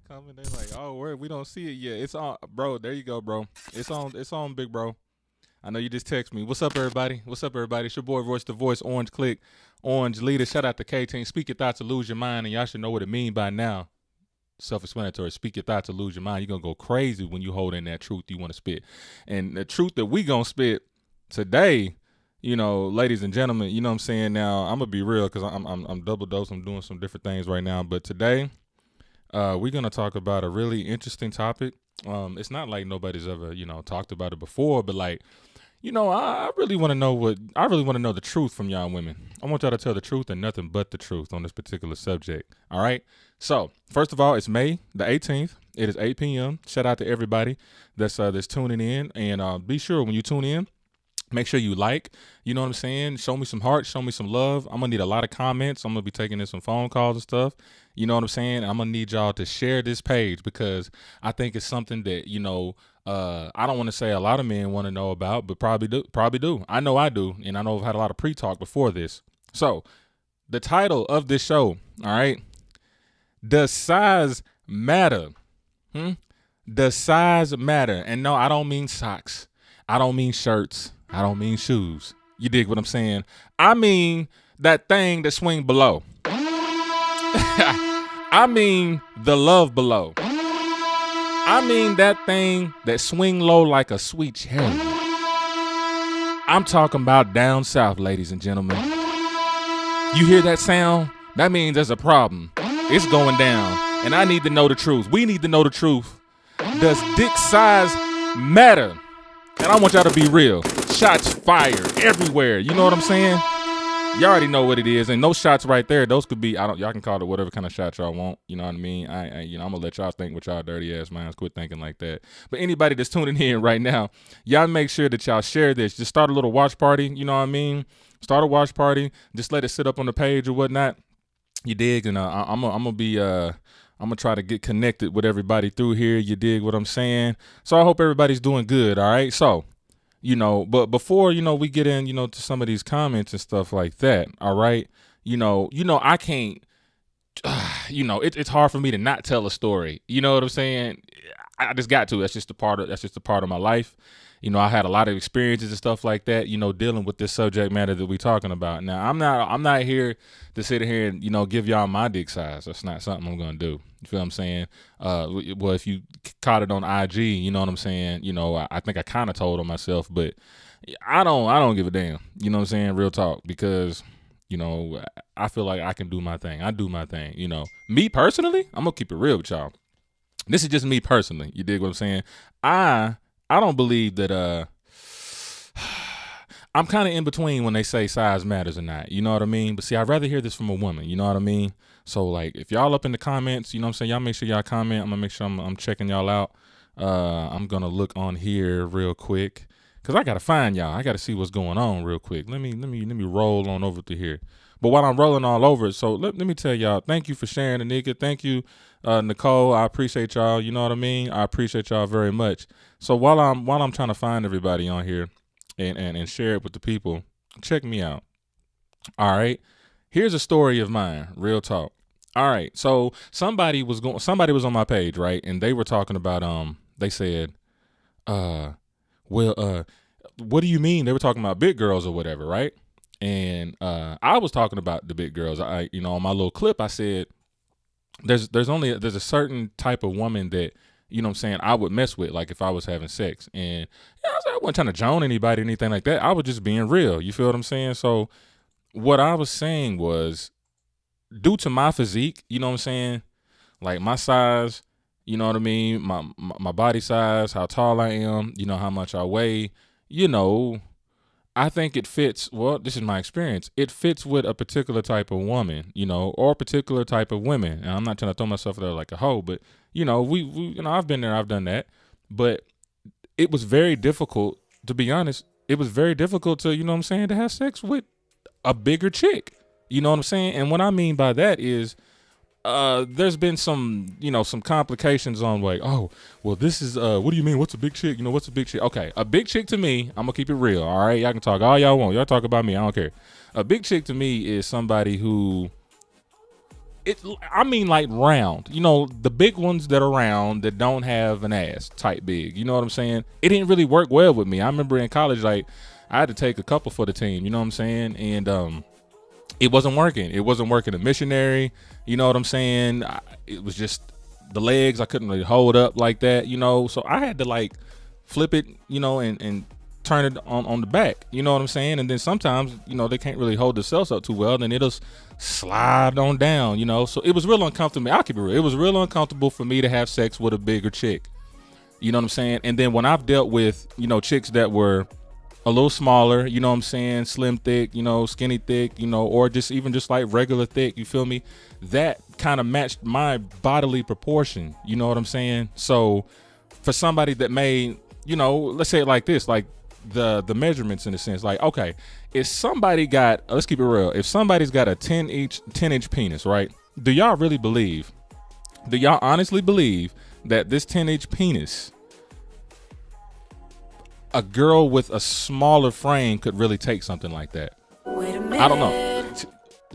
coming. They like, oh, we don't see it yet. It's on, bro. There you go, bro. It's on. It's on, big bro. I know you just text me. What's up, everybody? What's up, everybody? It's your boy, Voice the Voice, Orange Click, Orange Leader. Shout out to K Team. Speak your thoughts or lose your mind, and y'all should know what it mean by now. Self-explanatory. Speak your thoughts or lose your mind. You're gonna go crazy when you hold in that truth you want to spit, and the truth that we gonna spit today. Ladies and gentlemen, you know what I'm saying. Now I'm gonna be real because I'm double dose. I'm doing some different things right now, but today we're gonna talk about a really interesting topic. It's not like nobody's ever talked about it before, but like I really want to know the truth from y'all women. I want y'all to tell the truth and nothing but the truth on this particular subject. All right. So first of all, it's May the 18th. It is 8 p.m. Shout out to everybody that's tuning in, and be sure when you tune in, make sure you like, you know what I'm saying? Show me some heart, show me some love. I'm going to need a lot of comments. I'm going to be taking in some phone calls and stuff. You know what I'm saying? I'm going to need y'all to share this page because I think it's something that, I don't want to say a lot of men want to know about, but probably do. I know I do. And I know I've had a lot of pre-talk before this. So the title of this show, all right, does size matter? Does size matter? And no, I don't mean socks. I don't mean shirts. I don't mean shoes. You dig what I'm saying? I mean that thing that swing below. I mean the love below. I mean that thing that swing low like a sweet cherry. I'm talking about down south, ladies and gentlemen. You hear that sound? That means there's a problem. It's going down. And I need to know the truth. We need to know the truth. Does dick size matter? And I want y'all to be real. Shots fired everywhere. You know what I'm saying? Y'all already know what it is. And those shots right there, those could be, y'all can call it whatever kind of shot y'all want. You know what I mean? I'm going to let y'all think with y'all dirty ass minds. Quit thinking like that. But anybody that's tuning in right now, y'all make sure that y'all share this. Just start a little watch party. You know what I mean? Start a watch party. Just let it sit up on the page or whatnot. You dig? And I'm going to try to get connected with everybody through here. You dig what I'm saying? So I hope everybody's doing good. All right. So, but before, we get in, to some of these comments and stuff like that. All right. I can't, it's hard for me to not tell a story. You know what I'm saying? I just got to. That's just a part of my life. I had a lot of experiences and stuff like that, dealing with this subject matter that we're talking about. Now, I'm not here to sit here and, give y'all my dick size. That's not something I'm going to do. You feel what I'm saying? Well, if you caught it on IG, you know what I'm saying? I think I kind of told on myself, but I don't give a damn. You know what I'm saying? Real talk, because, I feel like I can do my thing. I do my thing. Me personally, I'm going to keep it real with y'all. This is just me personally. You dig what I'm saying? I don't believe that I'm kind of in between when they say size matters or not. You know what I mean? But see, I'd rather hear this from a woman. You know what I mean? So like, if y'all up in the comments, you know what I'm saying? Y'all make sure y'all comment. I'm gonna make sure I'm checking y'all out. I'm gonna look on here real quick because I gotta find y'all. I gotta see what's going on real quick. Let me roll on over to here. But while I'm rolling all over it, so let me tell y'all, thank you for sharing the nigga. Thank you, Nicole. I appreciate y'all. You know what I mean? I appreciate y'all very much. So while I'm trying to find everybody on here and share it with the people, check me out. All right. Here's a story of mine, real talk. All right. So somebody was on my page, right? And they were talking about they said, what do you mean? They were talking about big girls or whatever, right? And I was talking about the big girls. I on my little clip I said there's a certain type of woman that, you know what I'm saying, I would mess with, like if I was having sex. And I wasn't trying to joan anybody or anything like that. I was just being real. You feel what I'm saying? So what I was saying was, due to my physique, you know what I'm saying, like my size, you know what I mean, my body size, how tall I am, how much I weigh, I think it fits. Well, this is my experience. It fits with a particular type of woman, or a particular type of women. And I'm not trying to throw myself there like a hoe, but I've been there, I've done that. But it was very difficult, to be honest. It was very difficult to, to have sex with a bigger chick. You know what I'm saying? And what I mean by that is, there's been some complications on like, oh, well, this is, what do you mean? What's a big chick? What's a big chick? Okay. A big chick to me, I'm gonna keep it real. All right. Y'all can talk all y'all want. Y'all talk about me. I don't care. A big chick to me is somebody who I mean, like round. You know, the big ones that are round that don't have an ass type big. You know what I'm saying? It didn't really work well with me. I remember in college, like I had to take a couple for the team. You know what I'm saying? And it wasn't working. It wasn't working a missionary. You know what I'm saying? It was just the legs. I couldn't really hold up like that. You know, so I had to like flip it. You know, and turn it on the back. You know what I'm saying? And then sometimes, you know, they can't really hold themselves up too well. Then it'll slide on down, you know? So it was real uncomfortable. I'll keep it real. It was real uncomfortable for me to have sex with a bigger chick. You know what I'm saying? And then when I've dealt with, you know, chicks that were a little smaller, you know what I'm saying? Slim thick, you know, skinny thick, you know, or just even just like regular thick, you feel me? That kind of matched my bodily proportion. You know what I'm saying? So for somebody that may, you know, let's say it like this, like, the measurements in a sense, like, okay, if somebody got, let's keep it real, if somebody's got a 10-inch penis, right? Do y'all honestly believe that this 10-inch penis, a girl with a smaller frame could really take something like that? Wait a minute. I don't know.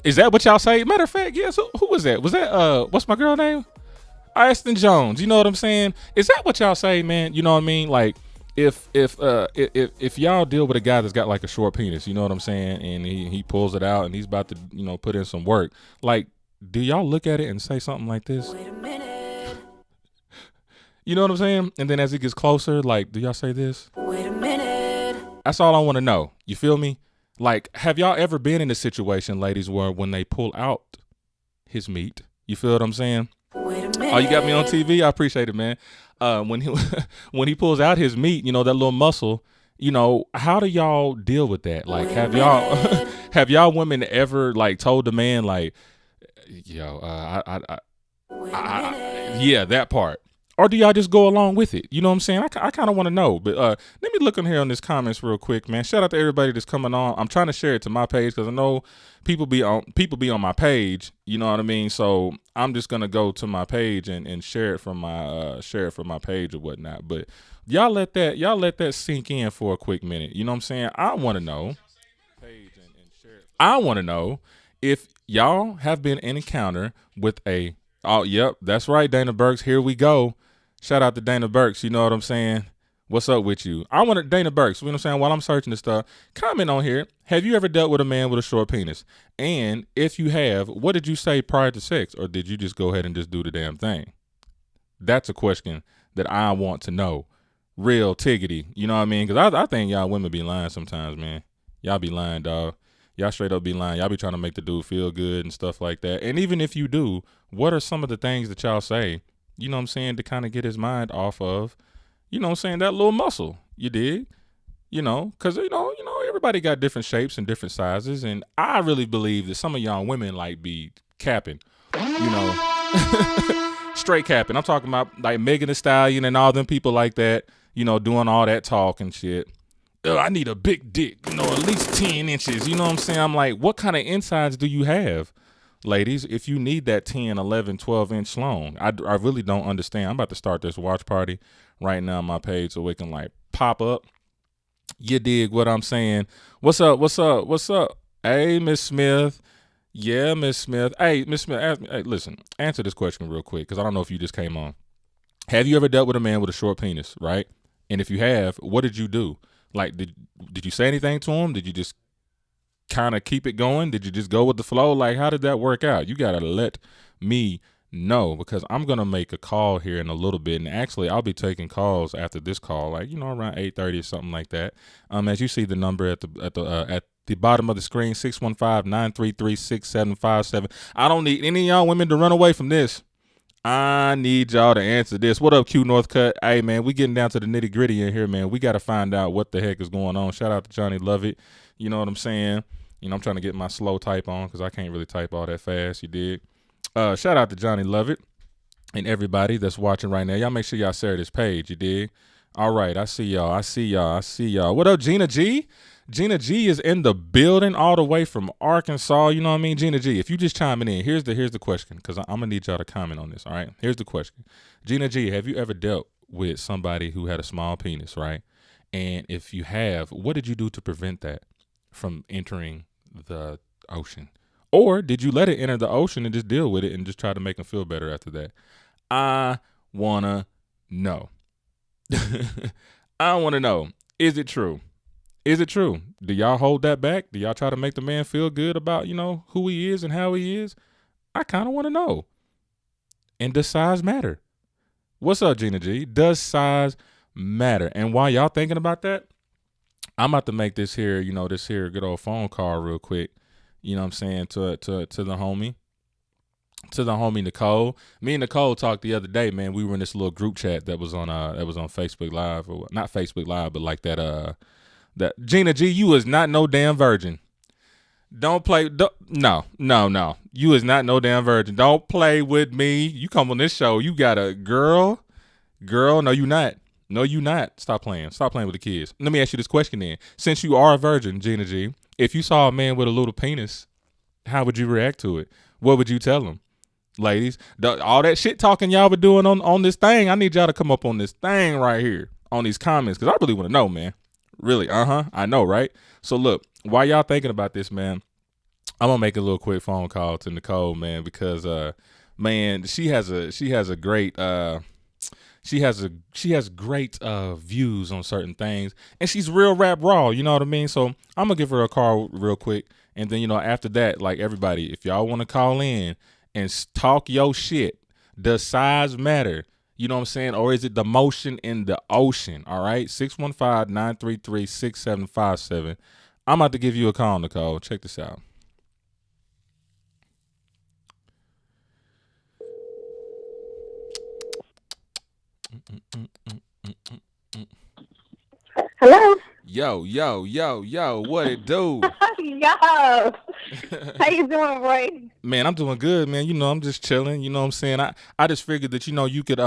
Is that what y'all say? Matter of fact, yes. Who was that? Was that what's my girl name? Aston Jones. You know what I'm saying? Is that what y'all say, man? You know what I mean? Like, if y'all deal with a guy that's got like a short penis, you know what I'm saying, and he pulls it out and he's about to, you know, put in some work, like, do y'all look at it and say something like this? Wait a minute. You know what I'm saying? And then as it gets closer, like, do y'all say this? Wait a minute. That's all I want to know. You feel me? Like, have y'all ever been in a situation, ladies, where when they pull out his meat, you feel what I'm saying? Wait a minute. Oh, you got me on TV? I appreciate it, man. When he pulls out his meat, you know, that little muscle, you know, how do y'all deal with that? Like, have y'all women ever like told the man like, yo, yeah, that part, or do y'all just go along with it? You know what I'm saying? I kind of want to know, but let me look in here on this comments real quick, man. Shout out to everybody that's coming on. I'm trying to share it to my page because I know people be on my page. You know what I mean? So I'm just gonna go to my page and share it from my page or whatnot. But y'all let that sink in for a quick minute. You know what I'm saying? I want to know. I want to know if y'all have been in encounter with a. Oh, yep, that's right, Dana Burks. Here we go. Shout out to Dana Burks. You know what I'm saying? What's up with you? I want to, Dana Burks, you know what I'm saying? While I'm searching this stuff, comment on here. Have you ever dealt with a man with a short penis? And if you have, what did you say prior to sex? Or did you just go ahead and just do the damn thing? That's a question that I want to know. Real tiggity. You know what I mean? Because I think y'all women be lying sometimes, man. Y'all be lying, dog. Y'all straight up be lying. Y'all be trying to make the dude feel good and stuff like that. And even if you do, what are some of the things that y'all say, you know what I'm saying, to kind of get his mind off of, you know what I'm saying, that little muscle? You dig? You know, because, you know, everybody got different shapes and different sizes. And I really believe that some of y'all women like be capping, you know, straight capping. I'm talking about like Megan Thee Stallion and all them people like that, you know, doing all that talk and shit. I need a big dick, you know, at least 10 inches. You know what I'm saying? I'm like, what kind of insides do you have, ladies, if you need that 10, 11, 12-inch long? I really don't understand. I'm about to start this watch party right now on my page so it can, like, pop up. You dig what I'm saying? What's up? Hey, Miss Smith. Yeah, Miss Smith. Hey, Miss Smith, listen, answer this question real quick because I don't know if you just came on. Have you ever dealt with a man with a short penis, right? And if you have, what did you do? Like, did you say anything to him? Did you just kind of keep it going? Did you just go with the flow? Like, how did that work out? You got to let me know because I'm going to make a call here in a little bit. And actually, I'll be taking calls after this call, like, you know, around 8:30 or something like that. As you see the number at the bottom of the screen, 615-933-6757. I don't need any of y'all women to run away from this. I need y'all to answer this. What up, Q Northcutt? Hey, man, we getting down to the nitty gritty in here, man. We got to find out what the heck is going on. Shout out to Johnny Lovett. You know what I'm saying? You know, I'm trying to get my slow type on because I can't really type all that fast. You dig? Shout out to Johnny Lovett and everybody that's watching right now. Y'all make sure y'all share this page. You dig? All right. I see y'all. What up, Gina G? Gina G is in the building all the way from Arkansas. You know what I mean? Gina G, if you just chiming in, here's the question because I'm going to need y'all to comment on this, all right? Here's the question. Gina G, have you ever dealt with somebody who had a small penis, right? And if you have, what did you do to prevent that from entering the ocean Or did you let it enter the ocean and just deal with it and just try to make them feel better after that? I wanna know. I wanna know. Is it true? Is it true? Do y'all hold that back? Do y'all try to make the man feel good about, who he is and how he is? I kind of want to know. And does size matter? What's up, Gina G? Does size matter? And while y'all thinking about that, I'm about to make this here good old phone call real quick. You know what I'm saying? To the homie. To the homie Nicole. Me and Nicole talked the other day, man. We were in this little group chat that was on Facebook Live, or not Facebook Live, but like that Gina G, you is not no damn virgin. Don't play. No. You is not no damn virgin. Don't play with me. You come on this show, you got a girl. No, you not. No, you not. Stop playing. Stop playing with the kids. Let me ask you this question then. Since you are a virgin, Gina G, if you saw a man with a little penis, how would you react to it? What would you tell him? Ladies, all that shit talking y'all were doing on this thing, I need y'all to come up on this thing right here on these comments, because I really want to know, man. Really, I know, right? So look, while y'all thinking about this, man, I'm gonna make a little quick phone call to Nicole, man, because man, she has great views on certain things, and she's real rap raw, you know what I mean? So I'm gonna give her a call real quick, and then after that, like everybody, if y'all want to call in and talk your shit, does size matter? You know what I'm saying? Or is it the motion in the ocean? All right. 615-933-6757. I'm about to give you a call, Nicole. Check this out. Hello. Yo. What it do? Yo. How you doing, Roy? Man, I'm doing good, man. I'm just chilling. You know what I'm saying? I just figured that, you could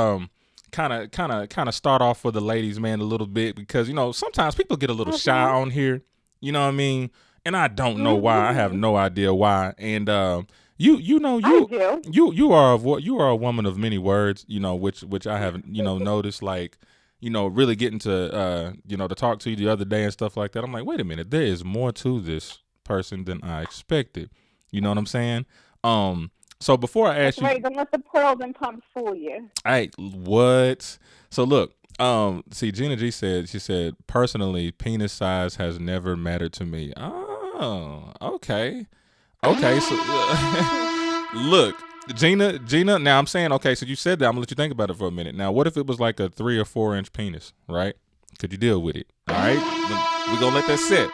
kind of start off for the ladies, man, a little bit, because sometimes people get a little shy on here, you know what I mean, and I don't know why. I have no idea why. And you are a woman of many words, which I haven't noticed, like, really getting to to talk to you the other day and stuff like that. I'm like, wait a minute, there is more to this person than I expected. You know what I'm saying? So before I ask you, right, don't let the pearls and pumps fool you. Hey, what? So look, see, Gina G said, personally, penis size has never mattered to me. Oh, okay. So look, Gina. Now I'm saying, okay, so you said that. I'm gonna let you think about it for a minute. Now, what if it was like a 3 or 4 inch penis, right? Could you deal with it? All right, we're gonna let that sit.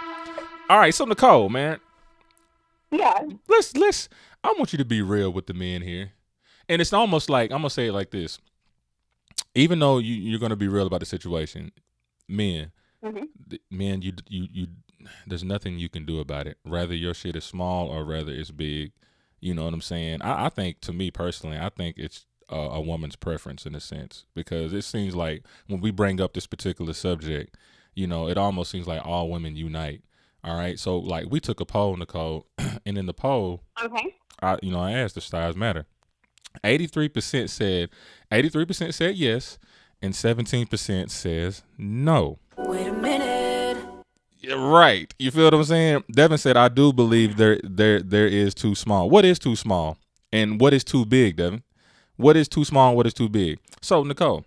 All right, so Nicole, man. Yeah. Let's. I want you to be real with the men here. And it's almost like, I'm going to say it like this. Even though you're going to be real about the situation, men, you there's nothing you can do about it. Rather your shit is small or rather it's big. You know what I'm saying? I think, to me personally, I think it's a woman's preference in a sense, because it seems like when we bring up this particular subject, it almost seems like all women unite. All right. So like we took a poll, Nicole, and in the poll, I asked, does size matter? 83% said yes, and 17% says no. Wait a minute. Yeah, right. You feel what I'm saying? Devin said, I do believe there is too small. What is too small? And what is too big, Devin? What is too small and what is too big? So, Nicole,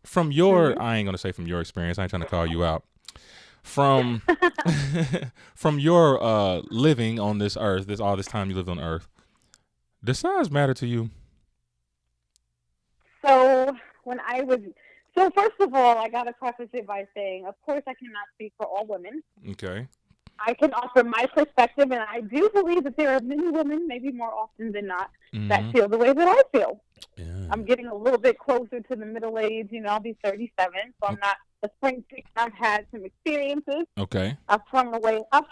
from your, I ain't going to say from your experience, I ain't trying to call you out. From your living on this earth, all this time you lived on earth, does size matter to you? So first of all, I got to preface it by saying, of course, I cannot speak for all women. Okay. I can offer my perspective, and I do believe that there are many women, maybe more often than not, that feel the way that I feel. Yeah. I'm getting a little bit closer to the middle age. I'll be 37, so I'm not a spring chick. I've had some experiences. Okay. I've thrown away a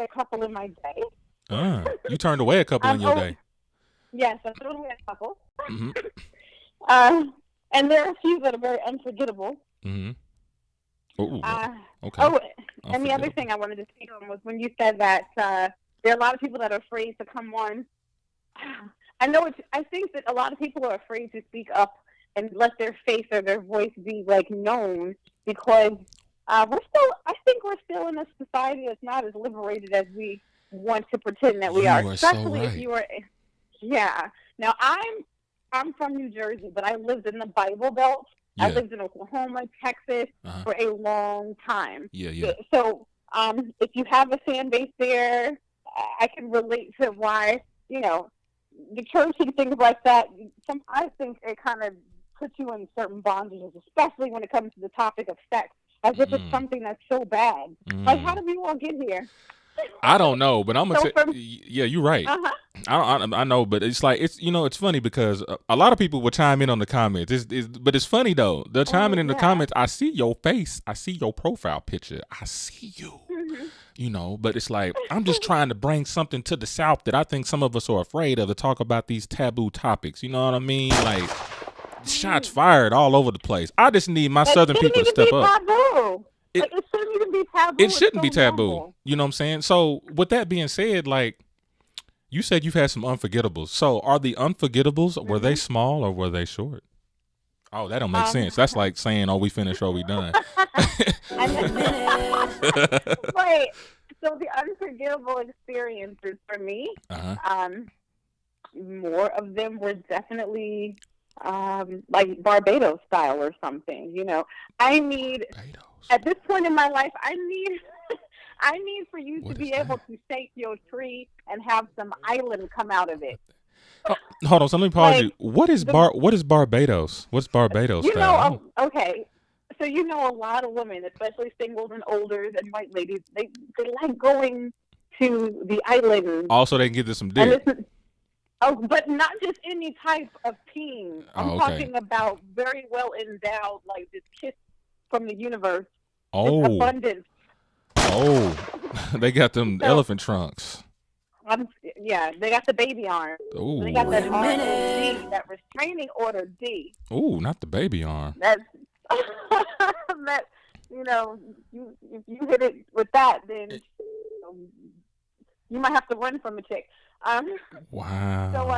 couple in my day. You turned away a couple in your day. Yes, I've thrown away a couple. And there are a few that are very unforgettable. Okay. And the other thing I wanted to speak on was when you said that there are a lot of people that are afraid to come on. I think that a lot of people are afraid to speak up and let their face or their voice be known, because I think we're still in a society that's not as liberated as we want to pretend that we You are, are so especially if right. you are. Yeah. Now I'm from New Jersey, but I lived in the Bible Belt. I Yeah. lived in Oklahoma, Texas Uh-huh. for a long time. Yeah. So if you have a fan base there, I can relate to why, the church and things like that. I think it kind of puts you in certain bondages, especially when it comes to the topic of sex, as if it's something that's so bad. Like, how did we all get here? I don't know, but I'm gonna So yeah, you're right. uh-huh. I know, but it's like it's funny because a lot of people will chime in on the comments. But it's funny though. They're chiming in the comments. I see your face. I see your profile picture. I see you. Mm-hmm. But it's like I'm just trying to bring something to the South that I think some of us are afraid of to talk about these taboo topics. You know what I mean? Like shots fired all over the place. I just need my Southern people to step up. Taboo. It shouldn't even be taboo. It shouldn't be taboo. Normal. You know what I'm saying? So with that being said, like you said, you've had some unforgettables. So are the unforgettables, were they small or were they short? Oh, that don't make sense. That's like saying, "Oh, we finished or we done." Right. So the unforgettable experiences for me, more of them were definitely like Barbados style or something. I need Barbados. At this point in my life, I need for you to be able to shake your tree and have some island come out of it. Oh, hold on, so let me pause you. What is Barbados? What's Barbados style? Okay. So a lot of women, especially singles and olders and white ladies, they like going to the island. Also, they can get some dick. But not just any type of teen. I'm talking about very well endowed, like this kiss from the universe. Oh. This abundance. Oh. They got them elephant trunks. Yeah, they got the baby arm. Ooh. They got that ROD, that restraining order D. Ooh, not the baby arm. That's that. If you hit it with that, then you might have to run from a chick. Wow. So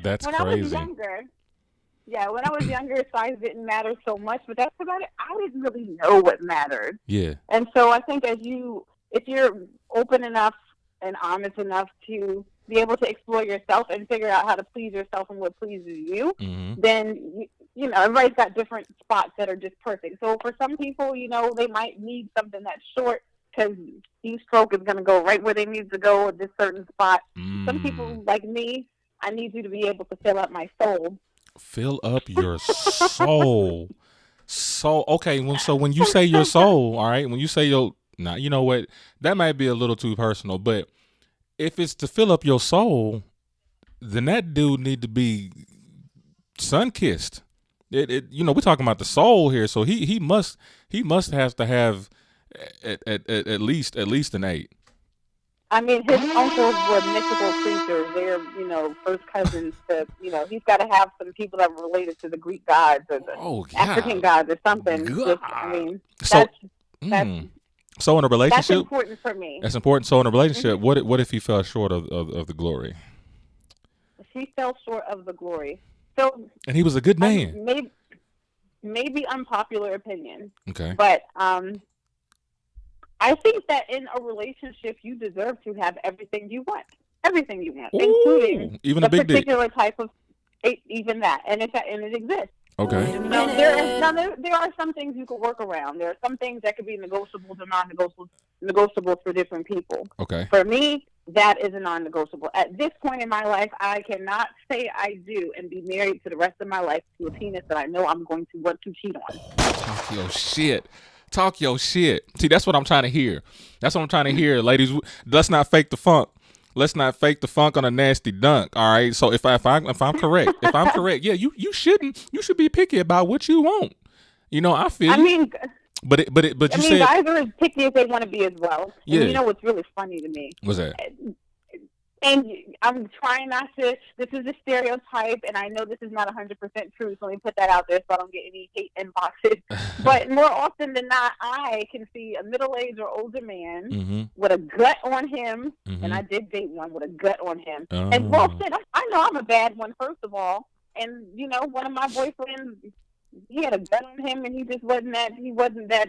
that's when crazy. When I was younger, size didn't matter so much, but that's about it. I didn't really know what mattered. Yeah. And so I think if you're open enough and honest enough to be able to explore yourself and figure out how to please yourself and what pleases you, then everybody's got different spots that are just perfect. So for some people, they might need something that's short because each stroke is going to go right where they need to go at this certain spot. Some people like me, I need you to be able to fill up my soul. Fill up your soul. So when you say your soul, all right, when you say now you know what, that might be a little too personal, but if it's to fill up your soul, then that dude need to be sun-kissed. We're talking about the soul here, so he must have to have at least an 8. I mean, his uncles were mythical creatures. They're, first cousins to, he's got to have some people that were related to the Greek gods or the African gods or something. So in a relationship, that's important for me. That's important. So in a relationship, what if he fell short of the glory? She fell short of the glory. So, and he was a good man. Maybe unpopular opinion. Okay. But I think that in a relationship, you deserve to have everything you want. Everything you want, including even a big particular type of, even that, and it exists. Okay. There are some things you could work around. There are some things that could be negotiable or non-negotiable for different people. Okay. For me, that is a non-negotiable. At this point in my life, I cannot say I do and be married for the rest of my life to a penis that I know I'm going to want to cheat on. Talk your shit. Talk your shit. See, that's what I'm trying to hear. That's what I'm trying to hear, ladies. Let's not fake the funk. Let's not fake the funk on a nasty dunk. All right. So if I'm correct, yeah, you should be picky about what you want. I feel. I mean, but you said guys are as picky as they want to be as well. Yeah. And what's really funny to me? What's that? And I'm trying not to, this is a stereotype, and I know this is not 100% true, so let me put that out there so I don't get any hate inboxes. But more often than not, I can see a middle-aged or older man with a gut on him, and I did date one with a gut on him. And well said, I know I'm a bad one, first of all. And, one of my boyfriends he had a gun on him, and he wasn't that,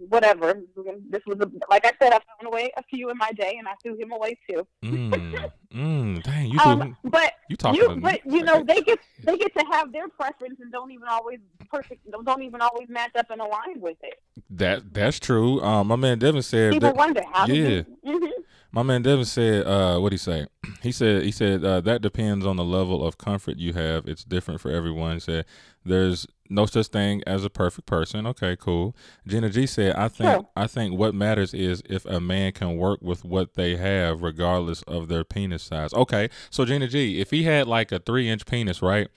whatever. This was like I said, I've thrown away a few in my day, and I threw him away too. Dang, you threw him. But you talking? they get to have their preference and don't even always match up and align with it. That's true. My man Devin said. People wonder how. Yeah. My man Devin said, what'd he say? He said that depends on the level of comfort you have. It's different for everyone. He said there's no such thing as a perfect person. Okay, cool. Gina G said, I think what matters is if a man can work with what they have regardless of their penis size. Okay, so Gina G, if he had like a 3-inch penis, right?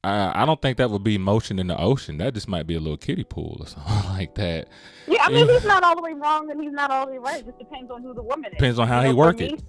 I don't think that would be motion in the ocean. That just might be a little kiddie pool or something like that. Yeah, I mean, he's not all the way wrong and he's not all the way right. It just depends on who the woman is. Depends on how he work it.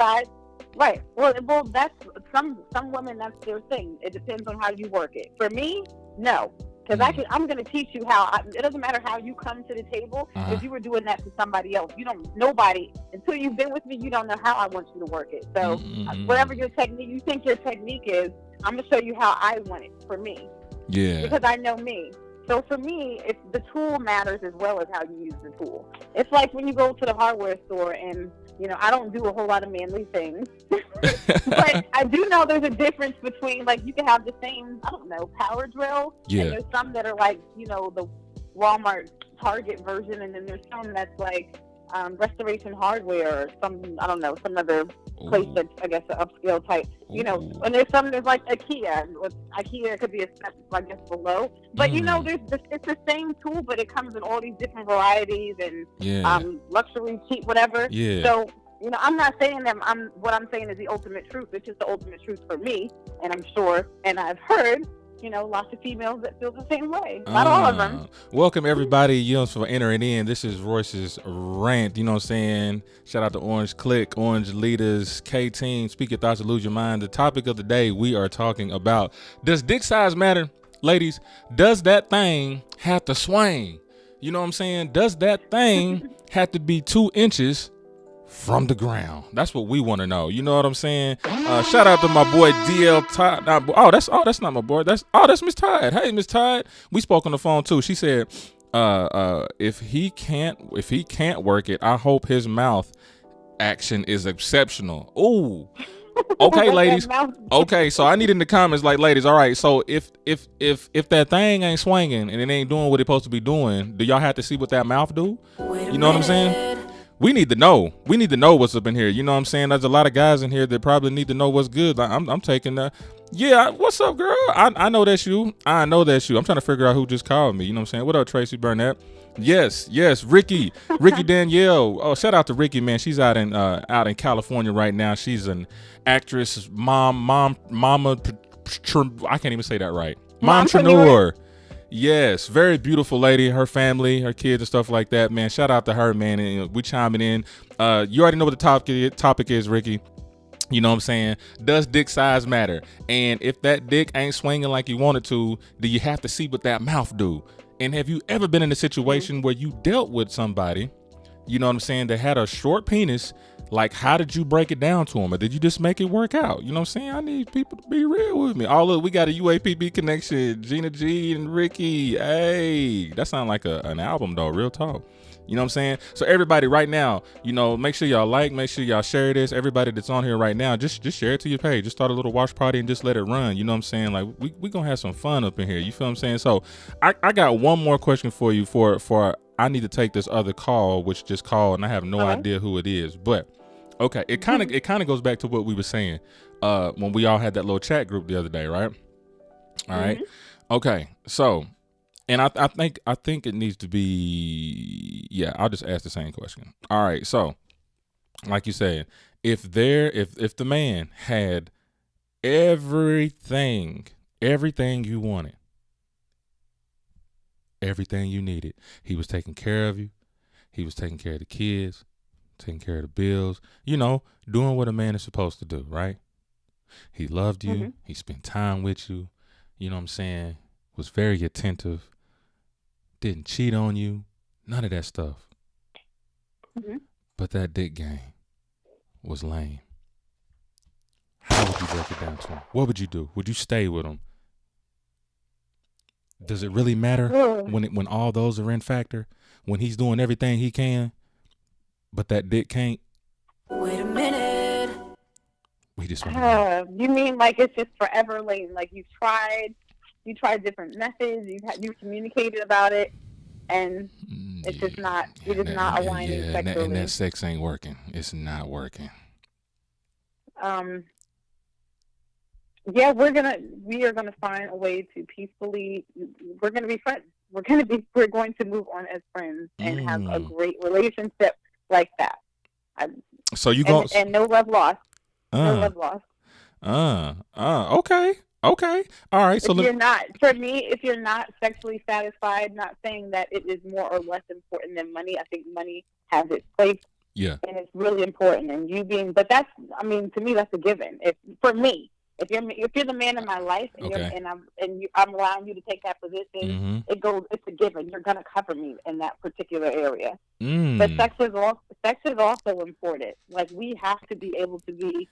Right. Well, that's some women. That's their thing. It depends on how you work it. For me, no, because I'm going to teach you how. It doesn't matter how you come to the table. If you were doing that to somebody else, nobody until you've been with me, you don't know how I want you to work it. So whatever you think your technique is, I'm going to show you how I want it for me. Yeah. Because I know me. So for me, the tool matters as well as how you use the tool. It's like when you go to the hardware store and, I don't do a whole lot of manly things. But I do know there's a difference between, like, you can have the same, I don't know, power drill. Yeah. And there's some that are like, the Walmart Target version. And then there's some that's like Restoration Hardware or some other place that's, I guess, an upscale type. And there's some that's like IKEA. IKEA could be a step, I guess, below. But it's the same tool, but it comes in all these different varieties and luxury, cheap, whatever. Yeah. So I'm not saying that what I'm saying is the ultimate truth. It's just the ultimate truth for me, and I'm sure, and I've heard. Lots of females that feel the same way. Not all of them. Welcome, everybody, for entering in. This is Royce's Rant. You know what I'm saying? Shout out to Orange Click, Orange Leaders, K-Team, Speak Your Thoughts or Lose Your Mind. The topic of the day we are talking about, does dick size matter? Ladies, does that thing have to swing? You know what I'm saying? Does that thing have to be 2 inches from the ground? That's what we want to know. You know what I'm saying? Shout out to my boy DL Todd. That's not my boy. That's Miss Todd. Hey, Miss Todd. We spoke on the phone too. She said, if he can't work it, I hope his mouth action is exceptional. Ooh. Okay, ladies. Okay, so I need in the comments, like, ladies, all right, so if that thing ain't swinging and it ain't doing what it's supposed to be doing, do y'all have to see what that mouth do? You know what I'm saying? We need to know. We need to know what's up in here. You know what I'm saying? There's a lot of guys in here that probably need to know what's good. I'm taking the, what's up, girl? I know that's you. I know that's you. I'm trying to figure out who just called me. You know what I'm saying? What up, Tracy Burnett? Yes, Ricky Danielle. Oh, shout out to Ricky, man. She's out in California right now. She's an actress, mama. I can't even say that right. Momtrepreneur. Yes, very beautiful lady, her family, her kids and stuff like that, man. Shout out to her, man. And we chiming in. You already know what the topic is, Ricky. You know what I'm saying? Does dick size matter? And if that dick ain't swinging like you want it to, do you have to see what that mouth do? And have you ever been in a situation where you dealt with somebody, you know what I'm saying, that had a short penis? Like, how did you break it down to them? Or did you just make it work out? You know what I'm saying? I need people to be real with me. We got a UAPB connection. Gina G and Ricky. Hey, that sounds like an album, though. Real talk. You know what I'm saying? So everybody right now, make sure y'all make sure y'all share this. Everybody that's on here right now, just share it to your page. Just start a little watch party and just let it run. You know what I'm saying? Like, we gonna have some fun up in here. You feel what I'm saying? So I got one more question for you for I need to take this other call, which just called, and I have no idea who it is. But okay, it kind of goes back to what we were saying when we all had that little chat group the other day, right? All right. Okay, so, and I think it needs to be, I'll just ask the same question. All right, so like you said, if the man had everything you wanted, everything you needed, he was taking care of you, he was taking care of the kids, taking care of the bills, doing what a man is supposed to do, right? He loved you. He spent time with you. You know what I'm saying? Was very attentive. Didn't cheat on you. None of that stuff. But that dick game was lame. How would you break it down to him? What would you do? Would you stay with him? Does it really matter when all those are in factor? When he's doing everything he can, but that dick can't? Wait a minute. We just you mean like it's just forever late? Like you tried different methods, you've communicated about it, and it's just not, you're just not aligning sexually. And that sex ain't working. It's not working. Yeah, we are gonna find a way to peacefully. We're gonna be friends. We're going to move on as friends and have a great relationship like that. So you go and no love lost. No love lost. Okay. All right. So if you're not sexually satisfied, not saying that it is more or less important than money. I think money has its place. Yeah. And it's really important. And but that's, I mean, to me, that's a given. For me, if you're the man in my life and I'm allowing you to take that position, it's a given. You're gonna cover me in that particular area. But sex is also important. Like we have to be able to be,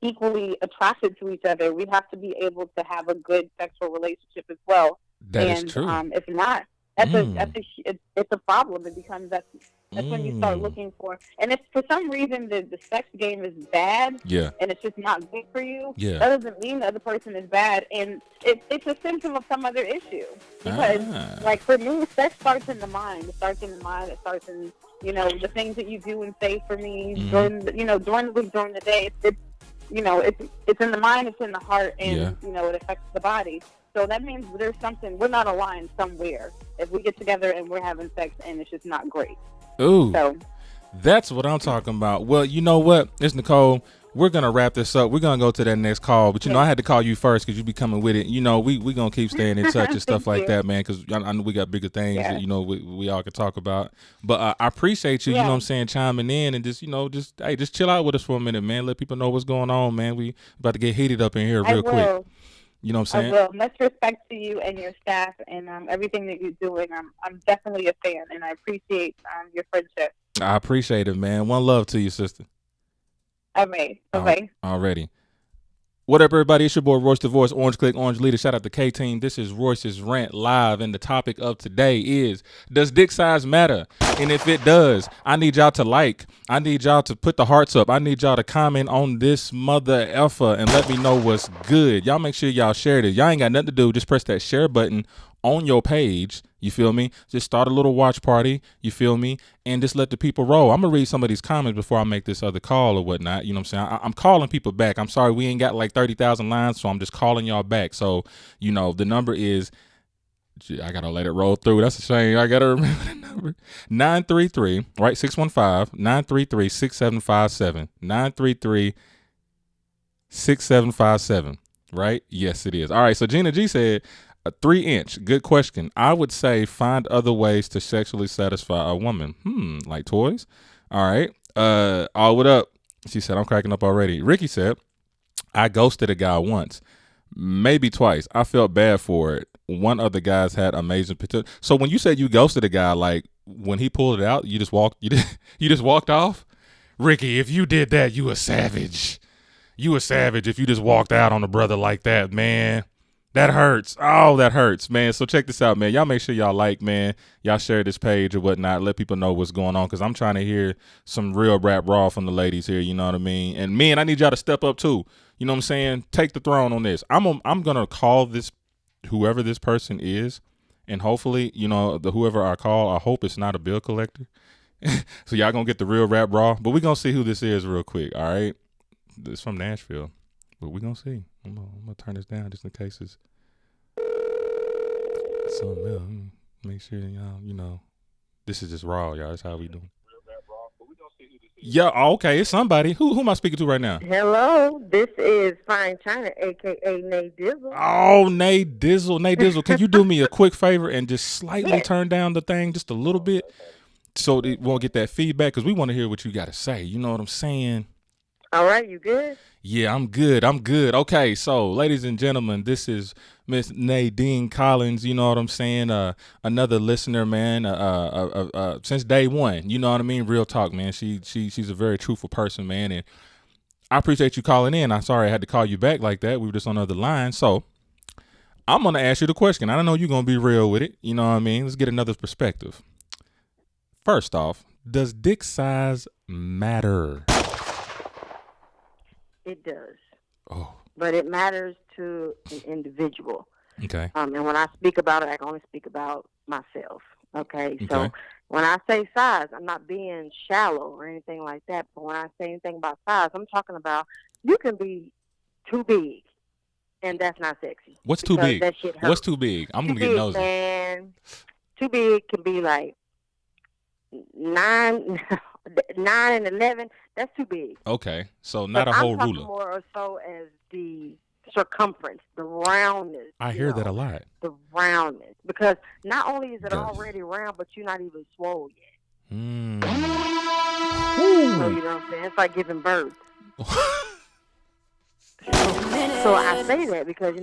equally attracted to each other. We have to be able to have a good sexual relationship as well. That is true. If not, it's a problem. It becomes that's when you start looking for. And if for some reason the sex game is bad, and it's just not good for you, that doesn't mean the other person is bad. And it's a symptom of some other issue. Because, like for me, sex starts in the mind. It starts in the things that you do and say for me during the week, during the day. It's in the mind, it's in the heart, and it affects the body. So that means there's something, we're not aligned somewhere if we get together and we're having sex and it's just not great. Ooh, so that's what I'm talking about. Well, you know what, it's Nicole. We're gonna wrap this up. We're gonna go to that next call, but I had to call you first because you be coming with it. We gonna keep staying in touch and stuff like that, man. Because I know we got bigger things that we all could talk about. But I appreciate you. You know what I'm saying, chiming in and just chill out with us for a minute, man. Let people know what's going on, man. We about to get heated up in here real quick. You know what I'm saying? I will. Much respect to you and your staff and everything that you're doing. I'm definitely a fan, and I appreciate your friendship. I appreciate it, man. One love to you, sister. All right. Bye-bye. Already. What up, everybody? It's your boy, Royce the Voice, Orange Click, Orange Leader. Shout out to K-Team. This is Royce's Rant Live, and the topic of today is, does dick size matter? And if it does, I need y'all to I need y'all to put the hearts up. I need y'all to comment on this mother effer and let me know what's good. Y'all make sure y'all share this. Y'all ain't got nothing to do. Just press that share button on your page. You feel me? Just start a little watch party. You feel me? And just let the people roll. I'm going to read some of these comments before I make this other call or whatnot. You know what I'm saying? I'm calling people back. I'm sorry we ain't got like 30,000 lines, so I'm just calling y'all back. So, the number is, I got to let it roll through. That's a shame. I got to remember the number. 933, right? 615-933-6757. 933-6757, right? Yes, it is. All right. So Gina G said, a 3-inch. Good question. I would say find other ways to sexually satisfy a woman. Like toys. All right. What up? She said, I'm cracking up already. Ricky said, I ghosted a guy once, maybe twice. I felt bad for it. One of the guys had amazing potential. So when you said you ghosted a guy, like when he pulled it out, you just walked off? Ricky, if you did that, you a savage. You a savage if you just walked out on a brother like that, man. That hurts. Oh, that hurts, man. So check this out, man. Y'all make sure y'all man. Y'all share this page or whatnot. Let people know what's going on because I'm trying to hear some real rap raw from the ladies here. You know what I mean? And men, I need y'all to step up too. You know what I'm saying? Take the throne on this. I'm going to call this, whoever this person is, and hopefully, whoever I call, I hope it's not a bill collector. So y'all going to get the real rap raw. But we're going to see who this is real quick, all right? It's from Nashville. But we're going to see. I'm going to turn this down just in case it's something else. Make sure y'all, this is just raw, y'all. That's how we doing. Yeah, okay, it's somebody. Who am I speaking to right now? Hello, this is Fine China, a.k.a. Nate Dizzle. Oh, Nate Dizzle. Can you do me a quick favor and just slightly turn down the thing just a little bit so it won't get that feedback? Because we want to hear what you got to say. You know what I'm saying? All right, you good? Yeah, I'm good. Okay, so ladies and gentlemen, this is Miss Nadine Collins. You know what I'm saying? Another listener, man. Since day one. You know what I mean? Real talk, man. She's a very truthful person, man. And I appreciate you calling in. I'm sorry I had to call you back like that. We were just on the other line. So I'm gonna ask you the question. I know you're gonna be real with it. You know what I mean? Let's get another perspective. First off, does dick size matter? It does. Oh, But it matters to an individual. okay. And when I speak about it, I can only speak about myself. Okay? So Okay. when I say size, I'm not being shallow or anything like that. But when I say anything about size, I'm talking about you can be too big, and that's not sexy. What's too because big? That shit hurts. What's too big? I'm gonna get big, nosy. man. Too big can be like 9 and 11. That's too big. Okay, so not But a whole I'm talking ruler. more or so as the circumference, the roundness. I hear that a lot. The roundness, because not only is it Girth. already round, but you're not even swole yet. Mm. So you know what I'm saying? It's like giving birth. So I say that because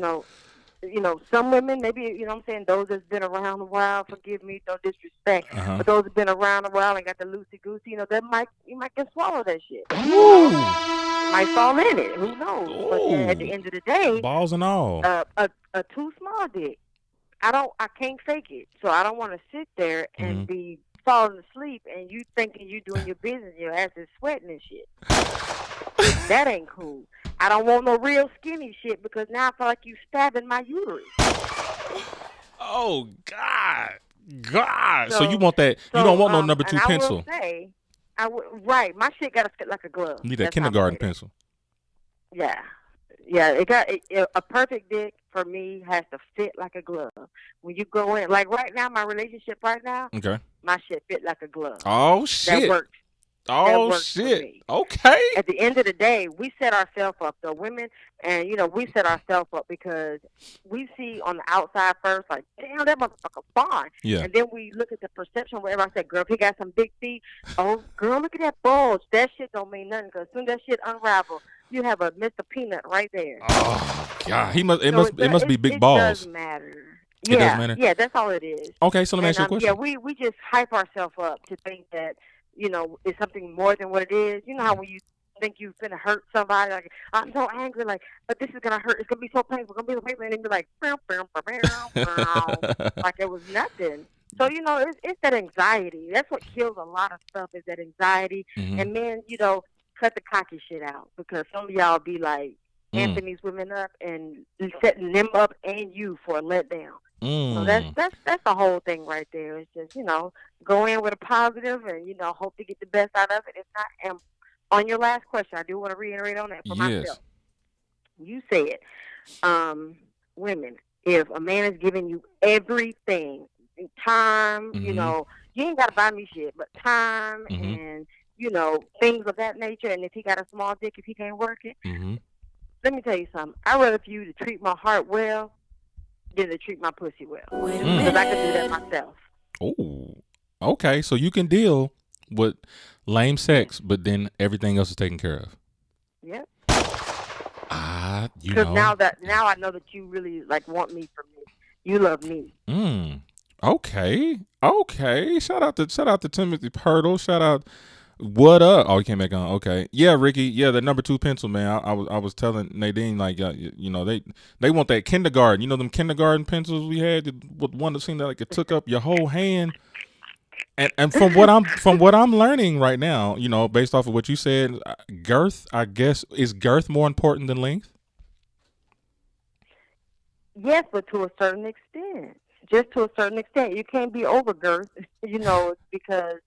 some women, maybe, you know what I'm saying, those that's been around a while, forgive me, no disrespect, Uh-huh. but those that been around a while and got the loosey-goosey, you might can swallow that shit. Ooh. Might fall in it. Who knows? But then at the end of the day, Balls and all. a too small dick, I can't fake it. So I don't want to sit there and be falling asleep and you thinking you doing your business, your ass is sweating and shit. That ain't cool. I don't want no real skinny shit because now I feel like you stabbing my uterus. Oh God. So you want that? You don't want no number 2 and pencil. I will say, right. My shit gotta fit like a glove. You need that That's how I'm kindergarten saying it. pencil. Yeah. A perfect dick for me has to fit like a glove. When you go in, like right now, my relationship right now, Okay. my shit fit like a glove. Oh That shit. works. Oh works for shit. me. Okay. At the end of the day, we set ourselves up, the women, and we set ourselves up because we see on the outside first, like, damn, that motherfucker fine. Yeah. And then we look at the perception where everybody said, girl, if he got some big feet, oh, girl, look at that bulge. That shit don't mean nothing because as soon as that shit unravel, you have a Mr. Peanut right there. Oh God. It So must be big it balls. does matter. It does matter? Yeah, that's all it is. Okay. So let me ask you a question. Yeah, we just hype ourselves up to think that, it's something more than what it is. You know how when you think you're going to hurt somebody, like, I'm so angry, like, but this is going to hurt. It's going to be so painful. It's going to be so painful. And then be like, like it was nothing. So, it's that anxiety. That's what kills a lot of stuff is that anxiety. Mhm. And men, cut the cocky shit out because some of y'all be like amping these women up and setting them up and you for a letdown. So that's the whole thing right there. It's just, go in with a positive and, hope to get the best out of it. If not, and on your last question, I do want to reiterate on that for myself. You said, women, if a man is giving you everything, time, you ain't got to buy me shit, but time and, things of that nature. And if he got a small dick, if he can't work it, let me tell you something. I'd rather for you to treat my heart well than to treat my pussy well. Wait a Because I can do minute. that myself. Oh. Okay. So you can deal with lame sex, but then everything else is taken care of. Yep. Because now I know that you really want me for me. You love me. Okay. Shout out to Timothy Purtle. Shout out. What up? Oh, he came back on. Okay. Yeah, Ricky. Yeah, the number 2 pencil, man. I was telling Nadine they want that kindergarten. Them kindergarten pencils we had. The one that seemed like it took up your whole hand. And from what I'm learning right now, based off of what you said, girth. I guess is girth more important than length? Yes, but to a certain extent. Just to a certain extent. You can't be over girth, because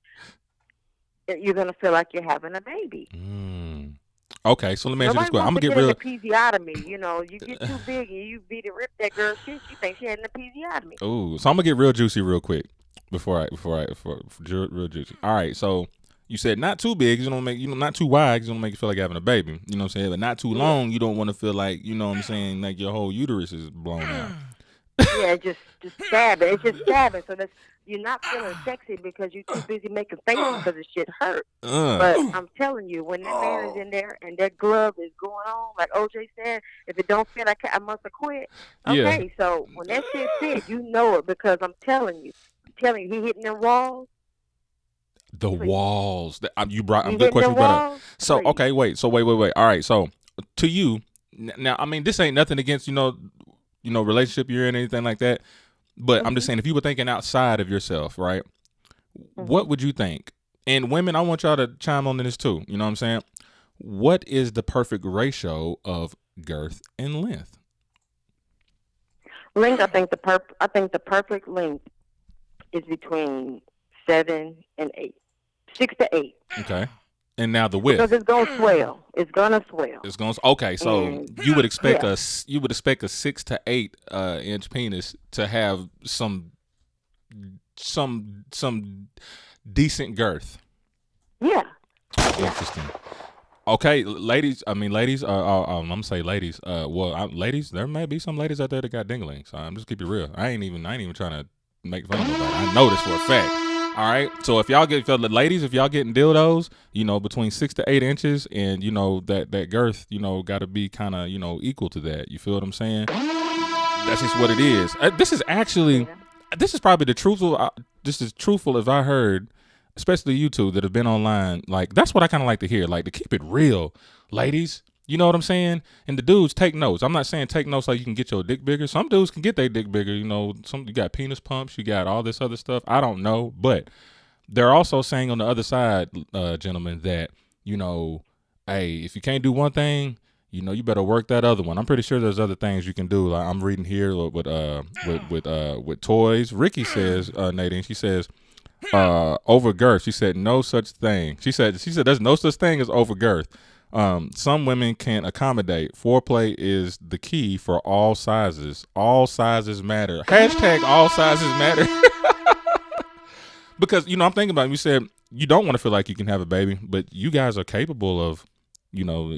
you're going to feel like you're having a baby. Okay, so let me ask you this question. I'm going to get real. real. Episiotomy, you get too big and you beat it, rip that girl's shit. She thinks she had an episiotomy. Ooh, so I'm going to get real juicy real quick before real juicy. All right, so you said not too big, you don't make, not too wide, you don't make you feel like having a baby. You know what I'm saying? But not too long, you don't want to feel like, you know what I'm saying, like your whole uterus is blown out. Yeah, just stabbing. It's just stabbing. So you're not feeling sexy because you're too busy making faces because the shit hurt. But I'm telling you, when that man is in there and that glove is going on, like OJ said, if it don't fit, I must have quit. Okay, Yeah. so when that shit fit, you know it because I'm telling you, he hitting them walls. The walls. You brought a You good hitting question. them walls? So, Please. okay, wait. So, wait. All right. So, to you, now, I mean, this ain't nothing against, relationship you're in, anything like that. But I'm just saying, if you were thinking outside of yourself, right? What would you think? And women, I want y'all to chime on this too. You know what I'm saying? What is the perfect ratio of girth and length? Length, I think the perfect length is between 7 and 8, 6 to 8. Okay. And now the width. Because it's gonna swell. It's gonna swell. It's going. Okay, so you would expect a 6 to 8 inch penis to have some decent girth. Yeah. Interesting. Okay, ladies. I'm gonna say ladies. Ladies. There may be some ladies out there that got dinglings. I'm just keep it real. I ain't even trying to make fun of nobody. I know this for a fact. All right. So if y'all getting dildos, between 6 to 8 inches, and that girth, got to be kind of equal to that. You feel what I'm saying? That's just what it is. This is probably the truthful. This is truthful as I heard, especially you two that have been online. Like, that's what I kind of like to hear. Like, to keep it real, ladies. You know what I'm saying? And the dudes, take notes. I'm not saying take notes like you can get your dick bigger. Some dudes can get their dick bigger. You got penis pumps. You got all this other stuff. I don't know. But they're also saying on the other side, gentlemen, that, hey, if you can't do one thing, you better work that other one. I'm pretty sure there's other things you can do. Like, I'm reading here with toys. Ricky says, Nadine, she says, over girth. She said no such thing. She said there's no such thing as over girth. Some women can't accommodate. Foreplay is the key for all sizes. All sizes matter. Hashtag all sizes matter. Because, I'm thinking about it. You said you don't want to feel like you can have a baby, but you guys are capable of,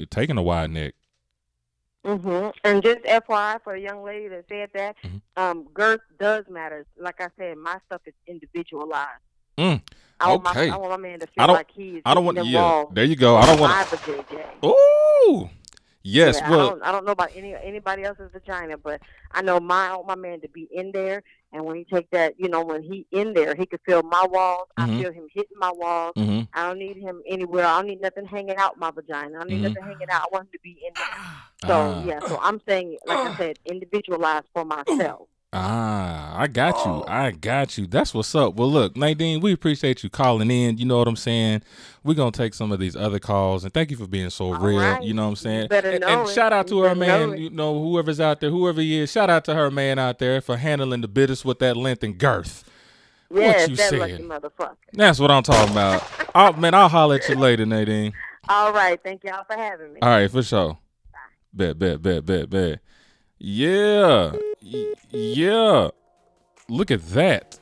taking a wide neck. And just FYI for a young lady that said that, girth does matter. Like I said, my stuff is individualized. I want my man to feel like he's involved. There you go. I don't want to. Ooh, yes. Yeah, well, I don't know about anybody else's vagina, but I know I want my man to be in there, and when he take that, when he in there, he can feel my walls. I feel him hitting my walls. I don't need him anywhere. I don't need nothing hanging out my vagina. I don't need nothing hanging out. I want him to be in there. So so I'm saying, like I said, individualized for myself. I got you. That's what's up. Well, look, Nadine, we appreciate you calling in. You know what I'm saying? We're going to take some of these other calls, and thank you for being so real. Right. You know what I'm saying? And shout out to her man, whoever's out there, whoever he is, shout out to her man out there for handling the business with that length and girth. Yes, what you that said. Lucky motherfucker. That's what I'm talking about. I'll holler at you later, Nadine. All right. Thank y'all for having me. All right, for sure. Bet. Yeah. Look at that.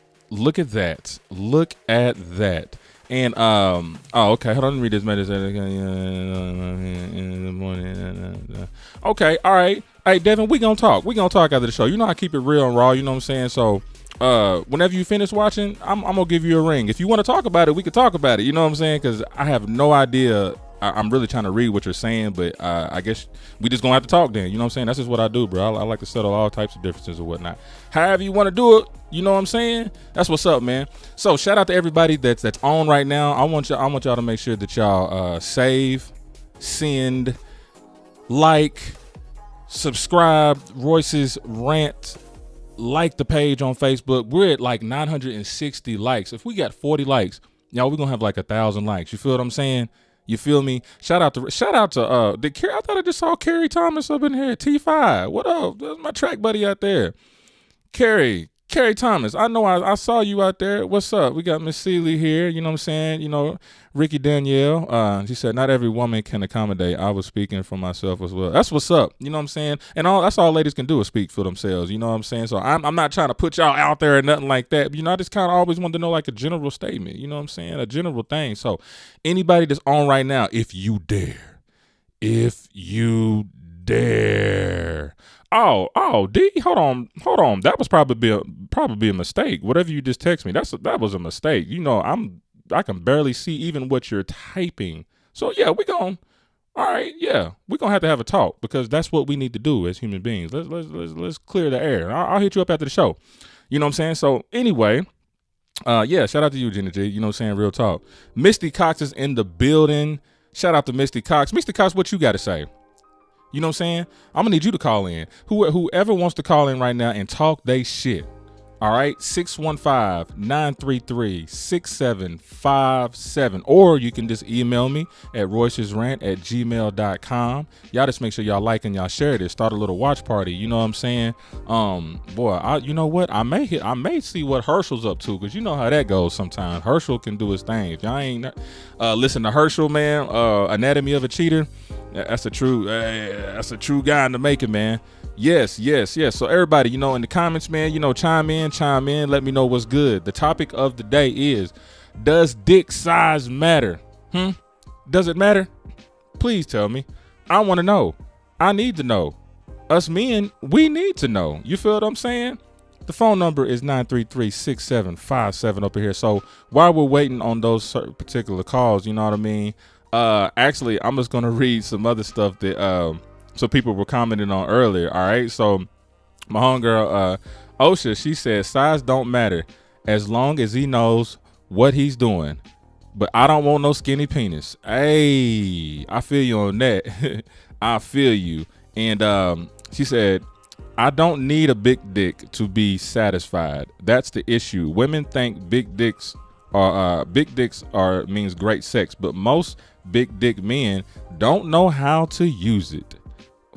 And okay. Hold on, let me read this message. In the morning. Okay, all right. Hey, Devin, we gonna talk after the show. I keep it real and raw. You know what I'm saying? So, whenever you finish watching, I'm gonna give you a ring. If you want to talk about it, we can talk about it. You know what I'm saying? Because I have no idea. I'm really trying to read what you're saying, but I guess we just gonna have to talk then. You know what I'm saying? That's just what I do, bro. I like to settle all types of differences or whatnot. However you want to do it, you know what I'm saying? That's what's up, man. So shout out to everybody that's on right now. I want y'all to make sure that y'all save, send, like, subscribe, Royce's Rant, like the page on Facebook. We're at like 960 likes. If we got 40 likes, y'all, we're gonna have like 1,000 likes. You feel what I'm saying? You feel me? Shout out to I thought I just saw Carrie Thomas up in here. T5. What up? That's my track buddy out there. Carrie Thomas. I know I saw you out there. What's up? We got Miss Seeley here. You know what I'm saying? Ricky Danielle. She said not every woman can accommodate. I was speaking for myself as well. That's what's up. You know what I'm saying? And that's all ladies can do is speak for themselves. You know what I'm saying? So I'm not trying to put y'all out there or nothing like that. But, I just kind of always wanted to know like a general statement. You know what I'm saying? A general thing. So anybody that's on right now, if you dare. Oh, D, hold on. That was probably a mistake. Whatever you just text me, that was a mistake. I can barely see even what you're typing. So yeah, we're gonna have a talk because that's what we need to do as human beings. Let's clear the air. I'll hit you up after the show. You know what I'm saying? So anyway, shout out to you, Jenna G. You know what I'm saying? Real talk. Misty Cox is in the building. Shout out to Misty Cox. Misty Cox, what you got to say? You know what I'm saying? I'm gonna need you to call in. Whoever wants to call in right now and talk they shit. All right, 615-933-6757. Or you can just email me at royce'srant@gmail.com. Y'all just make sure y'all like and y'all share this. Start a little watch party. You know what I'm saying? You know what? I may see what Herschel's up to, because you know how that goes sometimes. Herschel can do his thing. If y'all ain't listen to Herschel, man, Anatomy of a Cheater, that's a true guy in the making, man. Yes. So everybody, in the comments, man, chime in. Let me know what's good. The topic of the day is, does dick size matter? Does it matter? Please tell me. I want to know. I need to know. Us men, we need to know. You feel what I'm saying? The phone number is 933-6757 up here. So while we're waiting on those certain particular calls, you know what I mean? Actually, I'm just going to read some other stuff that, so people were commenting on earlier. All right. So my homegirl, Osha, she said, size don't matter as long as he knows what he's doing. But I don't want no skinny penis. Hey, I feel you on that. I feel you. And she said, I don't need a big dick to be satisfied. That's the issue. Women think big dicks means great sex, but most big dick men don't know how to use it.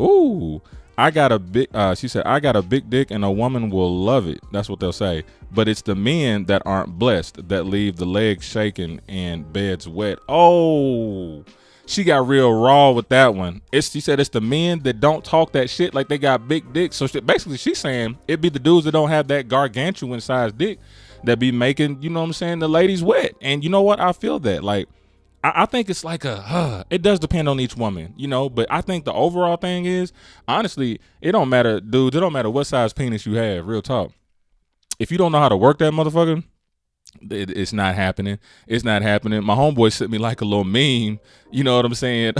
Ooh, she said, I got a big dick and a woman will love it. That's what they'll say. But it's the men that aren't blessed that leave the legs shaking and beds wet. Oh, she got real raw with that one. She said it's the men that don't talk that shit like they got big dicks. So basically she's saying it'd be the dudes that don't have that gargantuan size dick that be making, you know what I'm saying, the ladies wet. And you know what? I feel that. Like, I think it's like it does depend on each woman, but I think the overall thing is, honestly, it don't matter, dudes. It don't matter what size penis you have, real talk. If you don't know how to work that motherfucker, it's not happening. It's not happening. My homeboy sent me like a little meme. You know what I'm saying?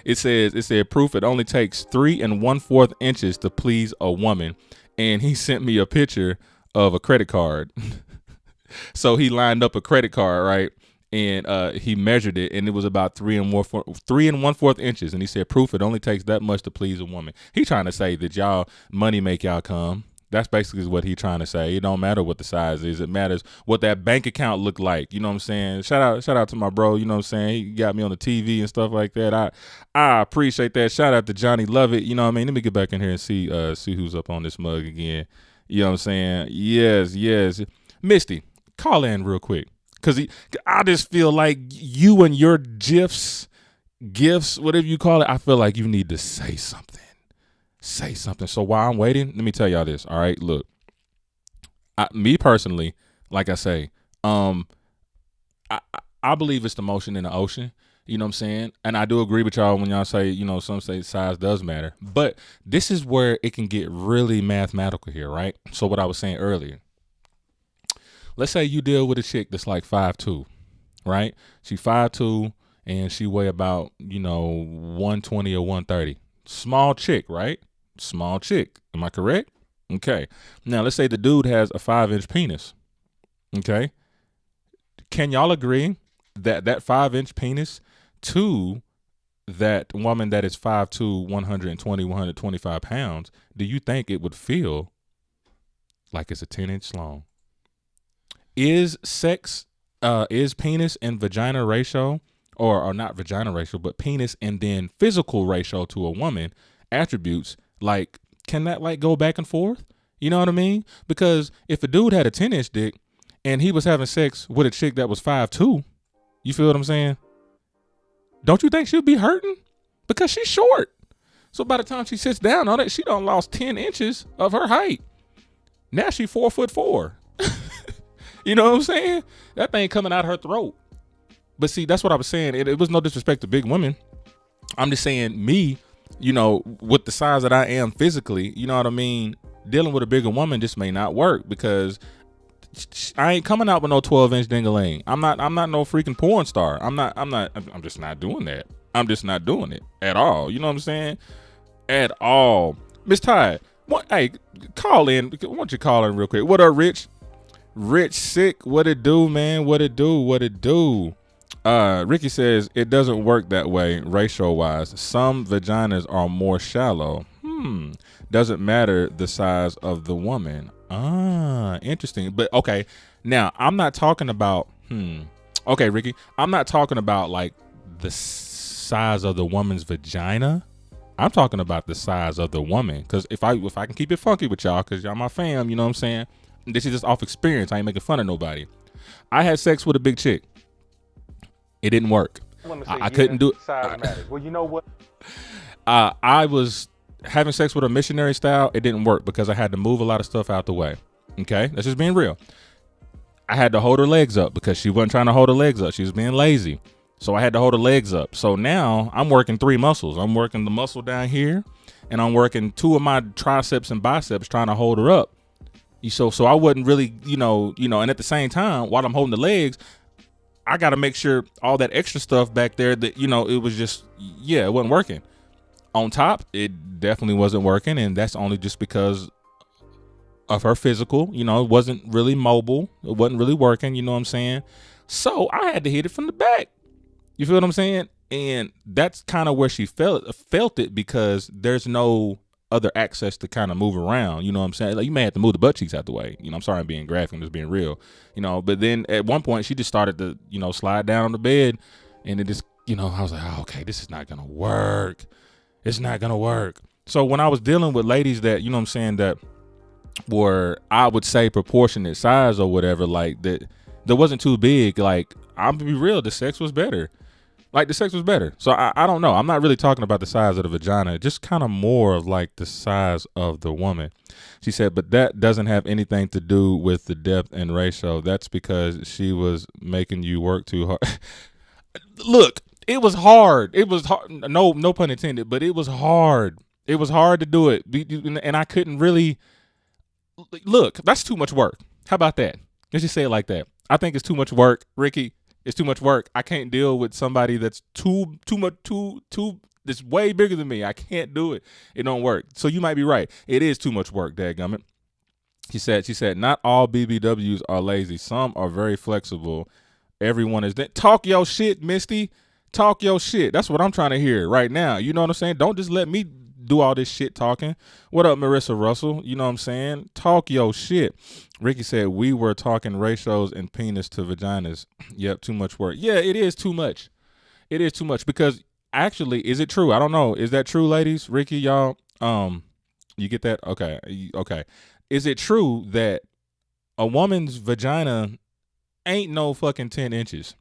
It said proof it only takes 3 1/4 inches to please a woman. And he sent me a picture of a credit card. So he lined up a credit card, right? And he measured it, and it was about 3 1/4 inches. And he said, proof it only takes that much to please a woman. He trying to say that y'all money make y'all come. That's basically what he trying to say. It don't matter what the size is. It matters what that bank account look like. You know what I'm saying? Shout out to my bro. You know what I'm saying? He got me on the TV and stuff like that. I appreciate that. Shout out to Johnny Lovett. You know what I mean? Let me get back in here and see who's up on this mug again. You know what I'm saying? Yes. Misty, call in real quick. Because I just feel like you and your gifts, whatever you call it, I feel like you need to say something. So while I'm waiting, let me tell y'all this. All right, look. Me personally, like I say, I believe it's the motion in the ocean. You know what I'm saying? And I do agree with y'all when y'all say, some say size does matter. But this is where it can get really mathematical here, right? So what I was saying earlier. Let's say you deal with a chick that's like 5'2", right? She 5'2", and she weigh about, 120 or 130. Small chick, right? Small chick. Am I correct? Okay. Now, let's say the dude has a 5-inch penis. Okay. Can y'all agree that 5-inch penis to that woman that is 5'2", 120, 125 pounds, do you think it would feel like it's a 10-inch long? Is penis and vagina ratio, or not vagina ratio, but penis and then physical ratio to a woman attributes, like, can that like go back and forth? You know what I mean? Because if a dude had a 10-inch dick and he was having sex with a chick that was 5'2", you feel what I'm saying? Don't you think she'll be hurting? Because she's short. So by the time she sits down on it, she done lost 10 inches of her height. Now she 4'4". You know what I'm saying? That thing coming out her throat. But see, that's what I was saying. It was no disrespect to big women. I'm just saying me, with the size that I am physically, you know what I mean? Dealing with a bigger woman just may not work, because I ain't coming out with no 12-inch ding-a-ling. I'm not no freaking porn star. I'm just not doing that. I'm just not doing it at all. You know what I'm saying? At all. Miss Ty, hey, call in. Why don't you call in real quick? What up, Rich? Rich Sick, what it do, man? What it do? Ricky says it doesn't work that way ratio wise. Some vaginas are more shallow. Doesn't matter the size of the woman. Interesting. But okay, now I'm not talking about. Okay, Ricky, I'm not talking about like the size of the woman's vagina. I'm talking about the size of the woman. Because if I can keep it funky with y'all, because y'all my fam, you know what I'm saying? This is just off experience. I ain't making fun of nobody. I had sex with a big chick. It didn't work. I couldn't do it. Size matters. Well, you know what? I was having sex with a missionary style. It didn't work because I had to move a lot of stuff out the way. Okay? That's just being real. I had to hold her legs up because she wasn't trying to hold her legs up. She was being lazy. So I had to hold her legs up. So now I'm working 3 muscles. I'm working the muscle down here, and I'm working 2 of my triceps and biceps trying to hold her up. So I wasn't really, and at the same time, while I'm holding the legs, I got to make sure all that extra stuff back there that, it was just, it wasn't working. On top, it definitely wasn't working, and that's only just because of her physical. It wasn't really mobile. It wasn't really working, you know what I'm saying? So I had to hit it from the back. You feel what I'm saying? And that's kind of where she felt it because there's no other access to kind of move around. You know what I'm saying? Like, you may have to move the butt cheeks out the way. I'm sorry I'm being graphic. I'm just being real. But then at one point she just started to, slide down on the bed, and it just, I was like, oh, okay, this is not going to work. It's not going to work. So when I was dealing with ladies that, that were, I would say, proportionate size or whatever, like that wasn't too big, like, I'm gonna be real, the sex was better. Like, the sex was better. So I don't know. I'm not really talking about the size of the vagina, just kind of more of like the size of the woman. She said, but that doesn't have anything to do with the depth and ratio. That's because she was making you work too hard. Look, it was hard. It was hard. No pun intended, but it was hard. It was hard to do it. And I couldn't really, look, that's too much work. How about that? Let's just say it like that. I think it's too much work, Ricky. It's too much work. I can't deal with somebody that's too that's way bigger than me. I can't do it. It don't work. So you might be right. It is too much work, dadgummit. She said, not all BBWs are lazy. Some are very flexible. Everyone is talk your shit, Misty. Talk your shit. That's what I'm trying to hear right now. You know what I'm saying? Don't just let me do all this shit talking. What up, Marissa Russell? You know what I'm saying? Talk your shit. Ricky said, we were talking ratios and penis to vaginas. Yep, too much work. Yeah, it is too much. It is too much because actually, is it true? I don't know. Is that true, ladies? Ricky, y'all? You get that? Okay. Is it true that a woman's vagina ain't no fucking 10 inches?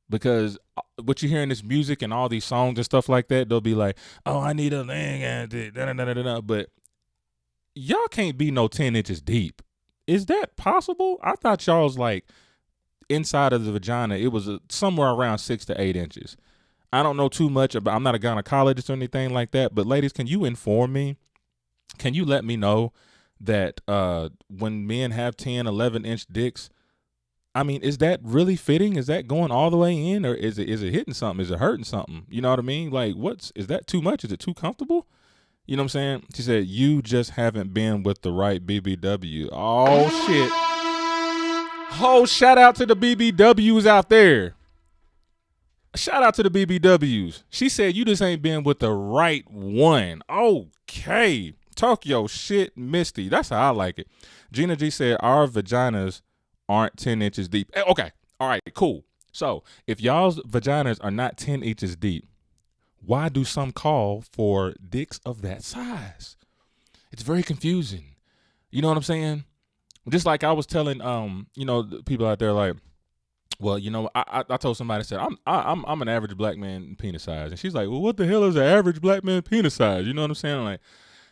Because what you hear in this music and all these songs and stuff like that, they'll be like, oh, I need a thing, and but y'all can't be no 10 inches deep. Is that possible? I thought y'all's like inside of the vagina, it was somewhere around 6 to 8 inches. I don't know too much about, I'm not a gynecologist or anything like that, but ladies, can you inform me? Can you let me know that when men have 10, 11-inch dicks, I mean, is that really fitting? Is that going all the way in, or is it hitting something? Is it hurting something? You know what I mean? Like, is that too much? Is it too comfortable? You know what I'm saying? She said, you just haven't been with the right BBW. Oh, shit. Oh, shout out to the BBWs out there. Shout out to the BBWs. She said, you just ain't been with the right one. Okay. Talk your shit, Misty. That's how I like it. Gina G said, our vaginas aren't 10 inches deep. Okay. All right, cool. So if y'all's vaginas are not 10 inches deep, why do some call for dicks of that size? It's very confusing. You know what I'm saying? Just like I was telling, people out there, like, well, I told somebody, I said, I'm an average black man penis size. And she's like, well, what the hell is an average black man penis size? You know what I'm saying? Like,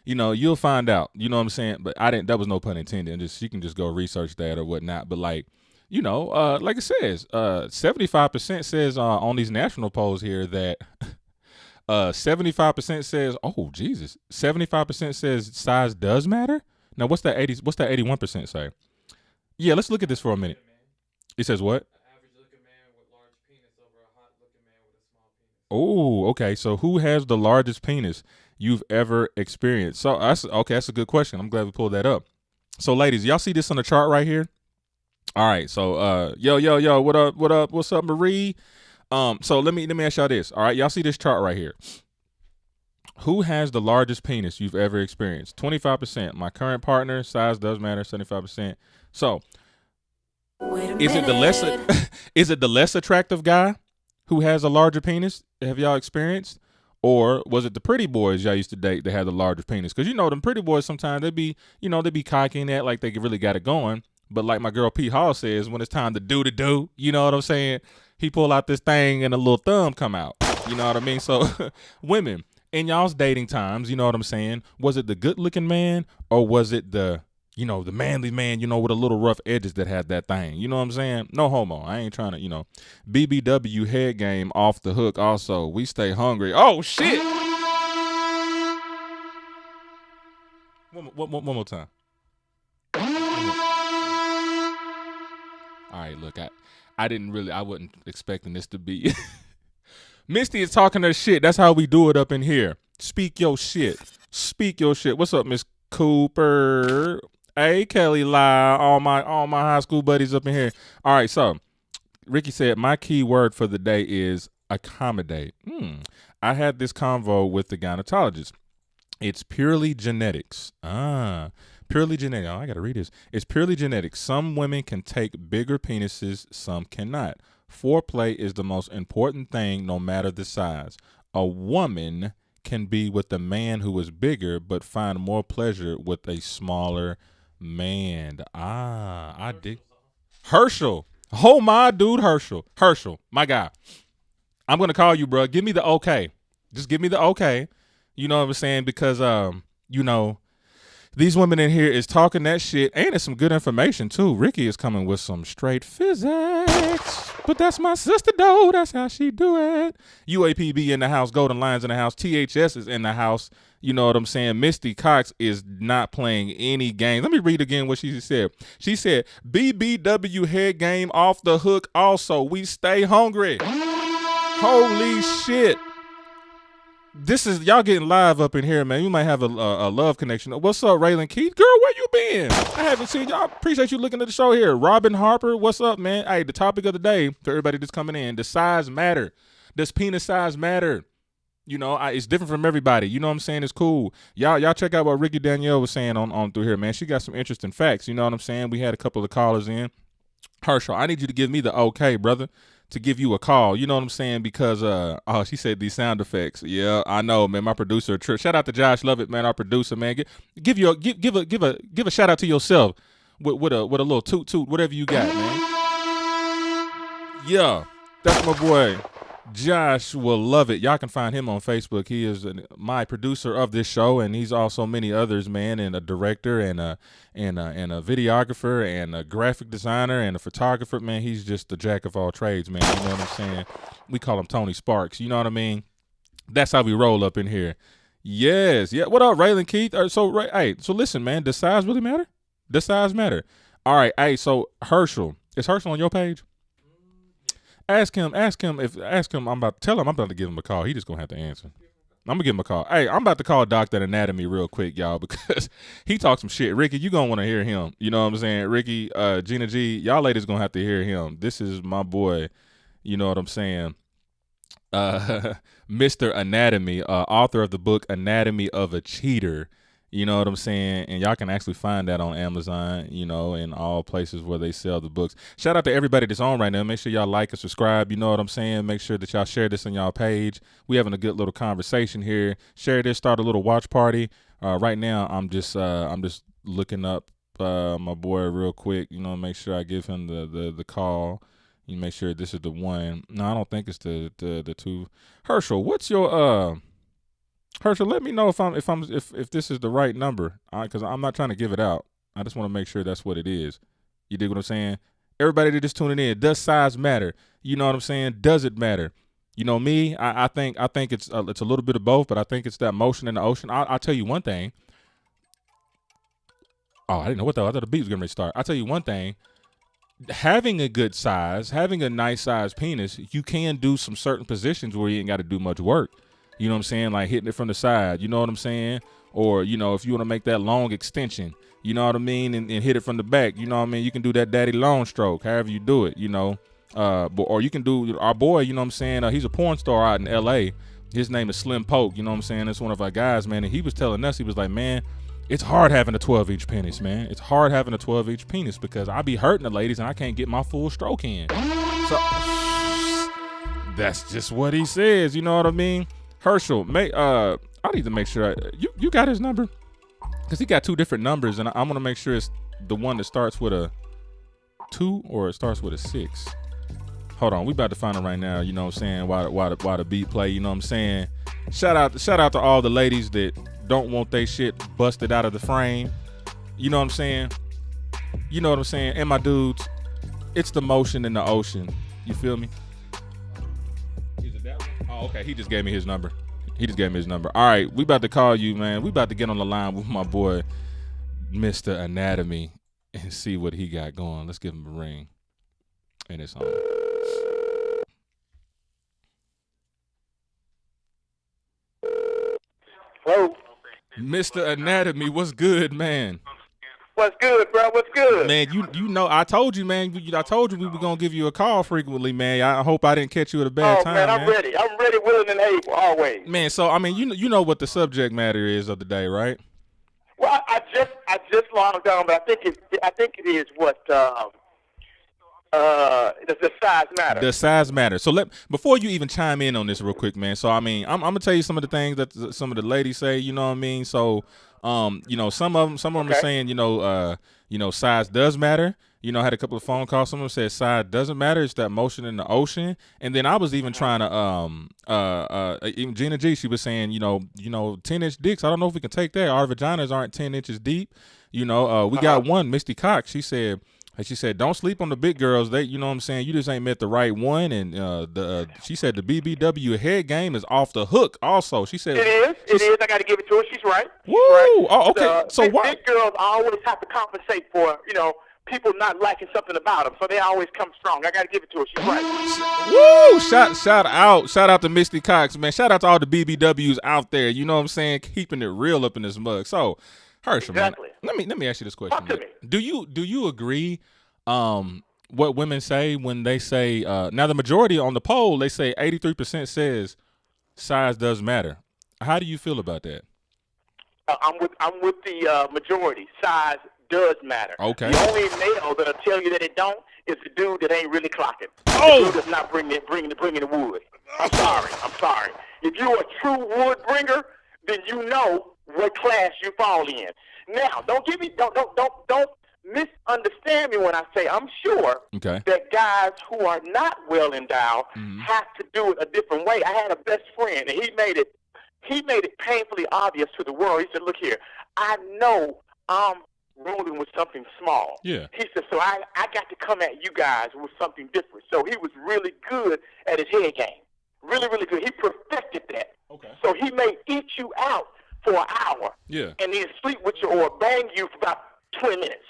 you'll find out, you know what I'm saying? But that was no pun intended. And you can just go research that or whatnot. But like, like it says, 75% says on these national polls here that 75% says, oh, Jesus, 75% says size does matter. Now, what's that 81% say? Yeah, let's look at this for a minute. It says what? Oh, okay. So who has the largest penis you've ever experienced? So that's a good question. I'm glad we pulled that up. So ladies, y'all see this on the chart right here? All right, so yo, what up, what's up, Marie? So let me ask y'all this. All right, y'all see this chart right here. Who has the largest penis you've ever experienced? 25%. My current partner. Size does matter. 75%. So, is it the less attractive guy who has a larger penis? Have y'all experienced? Or was it the pretty boys y'all used to date that had the larger penis? Because you know them pretty boys sometimes they be cocking that like they really got it going. But like my girl Pete Hall says, when it's time to do, you know what I'm saying? He pull out this thing and a little thumb come out. You know what I mean? So women, in y'all's dating times, you know what I'm saying? Was it the good looking man or was it the manly man, with a little rough edges that had that thing? You know what I'm saying? No homo. I ain't trying to, BBW head game off the hook also. We stay hungry. Oh, shit. One more time. All right, look, I wasn't expecting this to be. Misty is talking her shit. That's how we do it up in here. Speak your shit. Speak your shit. What's up, Miss Cooper? Hey, Kelly Lyle, all my high school buddies up in here. All right, so Ricky said my key word for the day is accommodate. I had this convo with the gynecologist. It's purely genetics. Purely genetic. Oh, I got to read this. It's purely genetic. Some women can take bigger penises, some cannot. Foreplay is the most important thing, no matter the size. A woman can be with a man who is bigger, but find more pleasure with a smaller man. I dig. Herschel. Oh, my dude, Herschel. Herschel, my guy. I'm going to call you, bro. Give me the okay. Just give me the okay. You know what I'm saying? Because, these women in here is talking that shit, and it's some good information, too. Ricky is coming with some straight physics. But that's my sister, though. That's how she do it. UAPB in the house. Golden Lions in the house. THS is in the house. You know what I'm saying? Misty Cox is not playing any games. Let me read again what she said. She said, BBW head game off the hook also. We stay hungry. Holy shit. This is y'all getting live up in here, man. You might have a love connection. What's up, Raylan Keith? Girl, where you been? I haven't seen y'all. Appreciate you looking at the show here. Robin Harper, what's up, man? Hey, the topic of the day for everybody that's coming in: does size matter? Does penis size matter? It's different from everybody. You know what I'm saying? It's cool. Y'all check out what Ricky Danielle was saying on through here, man. She got some interesting facts. You know what I'm saying? We had a couple of callers in. Herschel, I need you to give me the okay, brother, to give you a call. You know what I'm saying? Because she said these sound effects. Yeah, I know, man. My producer, shout out to Josh Lovett, man, our producer, man. Give a shout out to yourself with a little toot, whatever you got, man. Yeah, that's my boy. Josh will love it. Y'all can find him on Facebook. He is my producer of this show, and he's also many others, man, and a director and a videographer and a graphic designer and a photographer, man. He's just the jack of all trades, man. You know what I'm saying? We call him Tony Sparks. You know what I mean? That's how we roll up in here. Yes. Yeah. What up, Raylan Keith? So listen, man, does size really matter? Does size matter? All right. Hey, so Herschel. Is Herschel on your page? Ask him. I'm about to give him a call. He just gonna have to answer. I'm gonna give him a call. Hey, I'm about to call Dr. Anatomy real quick, y'all, because he talks some shit. Ricky, you gonna want to hear him. You know what I'm saying? Ricky, Gina G, y'all ladies gonna have to hear him. This is my boy. You know what I'm saying? Mr. Anatomy, author of the book Anatomy of a Cheater. You know what I'm saying? And y'all can actually find that on Amazon, in all places where they sell the books. Shout out to everybody that's on right now. Make sure y'all like and subscribe. You know what I'm saying? Make sure that y'all share this on y'all page. We having a good little conversation here. Share this, start a little watch party. Right now, I'm just looking up my boy real quick. Make sure I give him the call. You make sure this is the one. No, I don't think it's the two. Herschel, what's your Herschel, let me know if this is the right number, because I'm not trying to give it out. I just want to make sure that's what it is. You dig what I'm saying? Everybody that just tuning in, does size matter? You know what I'm saying? Does it matter? Me, I think it's a little bit of both, but I think it's that motion in the ocean. I'll tell you one thing. Oh, I didn't know what I thought the beat was going to start. I'll tell you one thing. Having a good size, having a nice size penis, you can do some certain positions where you ain't got to do much work. You know what I'm saying? Like hitting it from the side. You know what I'm saying? Or, if you want to make that long extension, You know what I mean? And hit it from the back. You know what I mean? You can do that daddy long stroke, however you do it, you know. Or you can do our boy, you know what I'm saying? He's a porn star out in L.A. His name is Slim Polk, you know what I'm saying? That's one of our guys, man. And he was telling us, he was like, man, it's hard having a 12-inch penis, man. It's hard having a 12-inch penis because I be hurting the ladies and I can't get my full stroke in. So that's just what he says, you know what I mean? Herschel, I need to make sure you got his number, because he got two different numbers, and I'm gonna make sure it's the one that starts with a 2 or it starts with a 6. Hold on, we about to find it right now. You know what I'm saying? Why the beat play? You know what I'm saying? Shout out to all the ladies that don't want they shit busted out of the frame. You know what I'm saying? You know what I'm saying? And my dudes, it's the motion in the ocean. You feel me? Is it that one? Oh, okay. He just gave me his number. All right, we about to call you, man. We about to get on the line with my boy, Mr. Anatomy, and see what he got going. Let's give him a ring. And it's on. Hello? Mr. Anatomy, what's good, man? What's good, bro? What's good? Man, you know, I told you, man. I told you we were gonna give you a call frequently, man. I hope I didn't catch you at a bad time, man. I'm ready, willing, and able, always. Man, so I mean, you know what the subject matter is of the day, right? Well, I just logged on, but I think it is what the size matter. The size matter. So before you even chime in on this real quick, man. So I mean, I'm gonna tell you some of the things that some of the ladies say. You know what I mean? So you know, some of them are saying, you know, size does matter. You know, I had a couple of phone calls. Someone said size doesn't matter. It's that motion in the ocean. And then I was even trying to even Gina G, she was saying, you know, 10-inch dicks. I don't know if we can take that. Our vaginas aren't 10 inches deep. You know, we got one, Misty Cox. She said, don't sleep on the big girls. They, you know what I'm saying? You just ain't met the right one. And she said the BBW head game is off the hook also. She said it is. I got to give it to her. She's right. Woo! Right. Oh, okay. So why? Big girls always have to compensate for, you know, people not liking something about them. So they always come strong. I got to give it to her. She's right. Woo! Shout out to Misty Cox, man. Shout out to all the BBWs out there. You know what I'm saying? Keeping it real up in this mug. So, Herschel, exactly. Man, let me ask you this question. Talk to me. Do you agree what women say when they say now the majority on the poll, they say 83% says size does matter. How do you feel about that? I'm with the majority. Size does matter. Okay. The only male that'll tell you that it don't is the dude that ain't really clocking. Oh. The dude that's not bringing the wood. I'm sorry. If you're a true wood bringer, then you know what class you fall in. Now, don't misunderstand me when I say I'm sure that guys who are not well endowed have to do it a different way. I had a best friend, and he made it painfully obvious to the world. He said, "Look here, I know I'm rolling with something small." Yeah. He said, "So I got to come at you guys with something different." So he was really good at his head game. Really, really good. He perfected that. Okay. So he may eat you out for an hour. Yeah. And then sleep with you or bang you for about 20 minutes.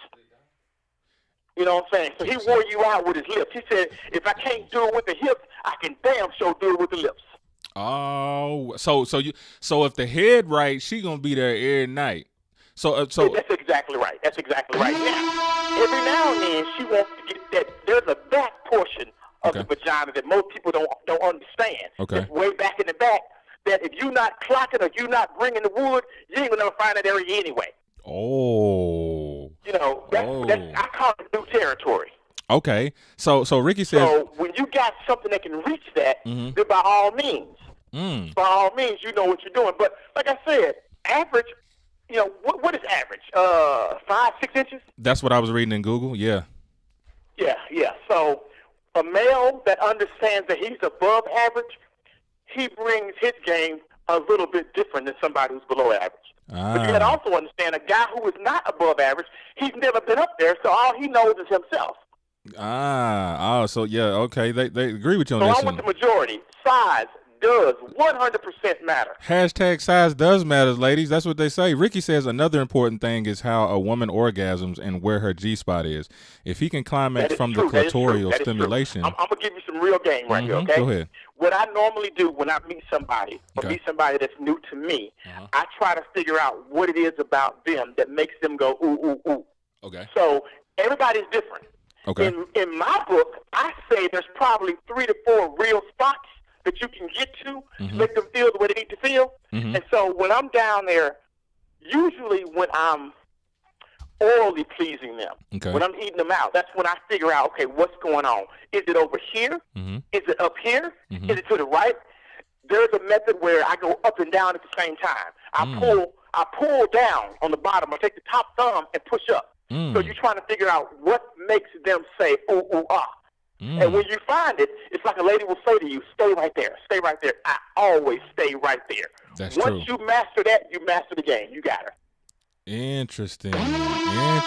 You know what I'm saying? So he wore you out with his lips. He said, if I can't do it with the hips, I can damn sure do it with the lips. Oh, so if the head right, she gonna be there every night. So that's exactly right. Now, every now and then she wants to get that. There's a back portion of the vagina that most people don't understand. Okay. It's way back in the back. That if you're not clocking or you're not bringing the wood, you ain't gonna never find that area anyway. Oh. You know, that's I call it new territory. Okay. So Ricky says. So when you got something that can reach that, then by all means, you know what you're doing. But like I said, average. You know what is average? 5-6 inches. That's what I was reading in Google. Yeah. Yeah. So a male that understands that he's above average, he brings his game a little bit different than somebody who's below average. But you got to also understand a guy who is not above average, he's never been up there, so all he knows is himself. So yeah, okay, they agree with you on this. So I'm with the majority. Size does 100% matter. Hashtag size does matter, ladies. That's what they say. Ricky says another important thing is how a woman orgasms and where her G-spot is. If he can climax from the clitoral stimulation. I'm going to give you some real game right here, okay? Go ahead. What I normally do when I meet somebody or meet somebody that's new to me, I try to figure out what it is about them that makes them go, ooh, ooh, ooh. Okay. So everybody's different. Okay. In my book, I say there's probably 3 to 4 real spots that you can get to make them feel the way they need to feel. And so when I'm down there, usually when I'm orally pleasing them, when I'm eating them out, that's when I figure out, okay, what's going on? Is it over here? Is it up here? Is it to the right? There's a method where I go up and down at the same time. I pull down on the bottom. I take the top thumb and push up. So you're trying to figure out what makes them say, ooh, ooh, ah. And when you find it, it's like a lady will say to you, stay right there, stay right there. I always stay right there. That's Once you master that, you master the game. You got her. Interesting. And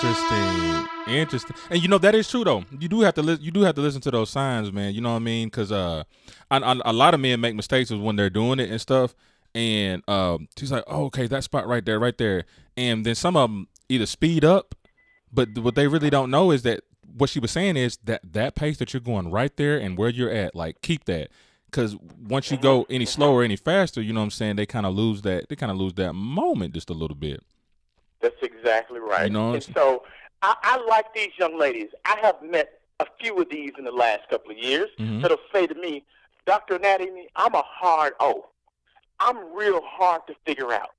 you know that is true though. You do have to listen to those signs, man. You know what I mean? Because a lot of men make mistakes when they're doing it and stuff. And she's like, oh, okay, that spot right there. And then some of them either speed up, but what they really don't know is that what she was saying is that pace that you're going right there and where you're at, like keep that. Because once you go any slower, any faster, you know what I'm saying, they kind of lose that moment just a little bit. That's exactly right. You know, and so I like these young ladies. I have met a few of these in the last couple of years that'll say to me, Dr. Anatomy, I'm a hard O. I'm real hard to figure out.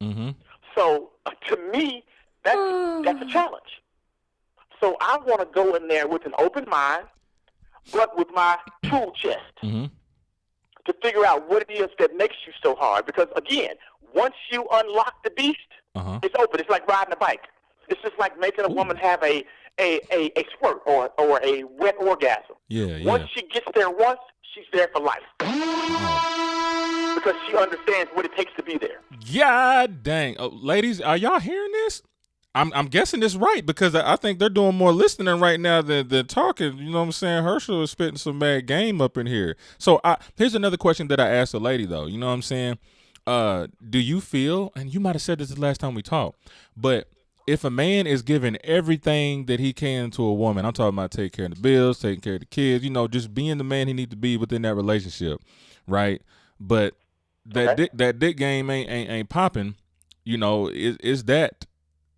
So to me, that's a challenge. So I want to go in there with an open mind, but with my tool chest to figure out what it is that makes you so hard. Because, again, once you unlock the beast, it's open. It's like riding a bike. It's just like making a woman have a squirt or a wet orgasm. Once she gets there once, she's there for life. Because she understands what it takes to be there. God dang. Ladies, are y'all hearing this? I'm guessing this right because I think they're doing more listening right now than talking. You know what I'm saying? Herschel is spitting some bad game up in here. So here's another question that I asked a lady though. You know what I'm saying? Do you feel, and you might have said this the last time we talked, but if a man is giving everything that he can to a woman, I'm talking about taking care of the bills, taking care of the kids, you know, just being the man he needs to be within that relationship, right? But that dick game ain't popping. You know, is that?